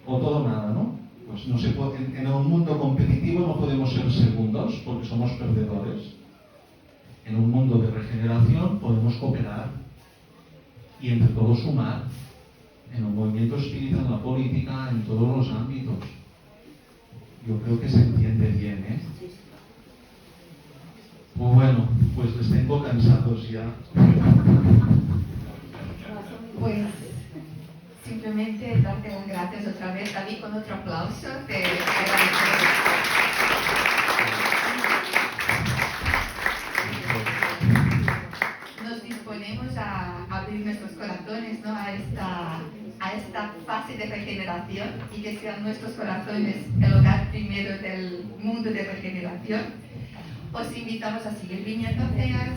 O todo o nada, ¿no? Pues no se puede, en un mundo competitivo no podemos ser segundos porque somos perdedores. En un mundo de regeneración podemos cooperar y entre todos sumar. En el movimiento espírita, en la política, en todos los ámbitos. Yo creo que se entiende bien, ¿eh? Pues bueno, pues les tengo cansados ya. Pues simplemente darte las gracias otra vez, David, con otro aplauso. Te agradezco. Nos disponemos a abrir nuestros corazones, ¿no? a esta fase de regeneración, y que sean nuestros corazones el hogar primero del mundo de regeneración. Os invitamos a seguir viniendo a CEAS.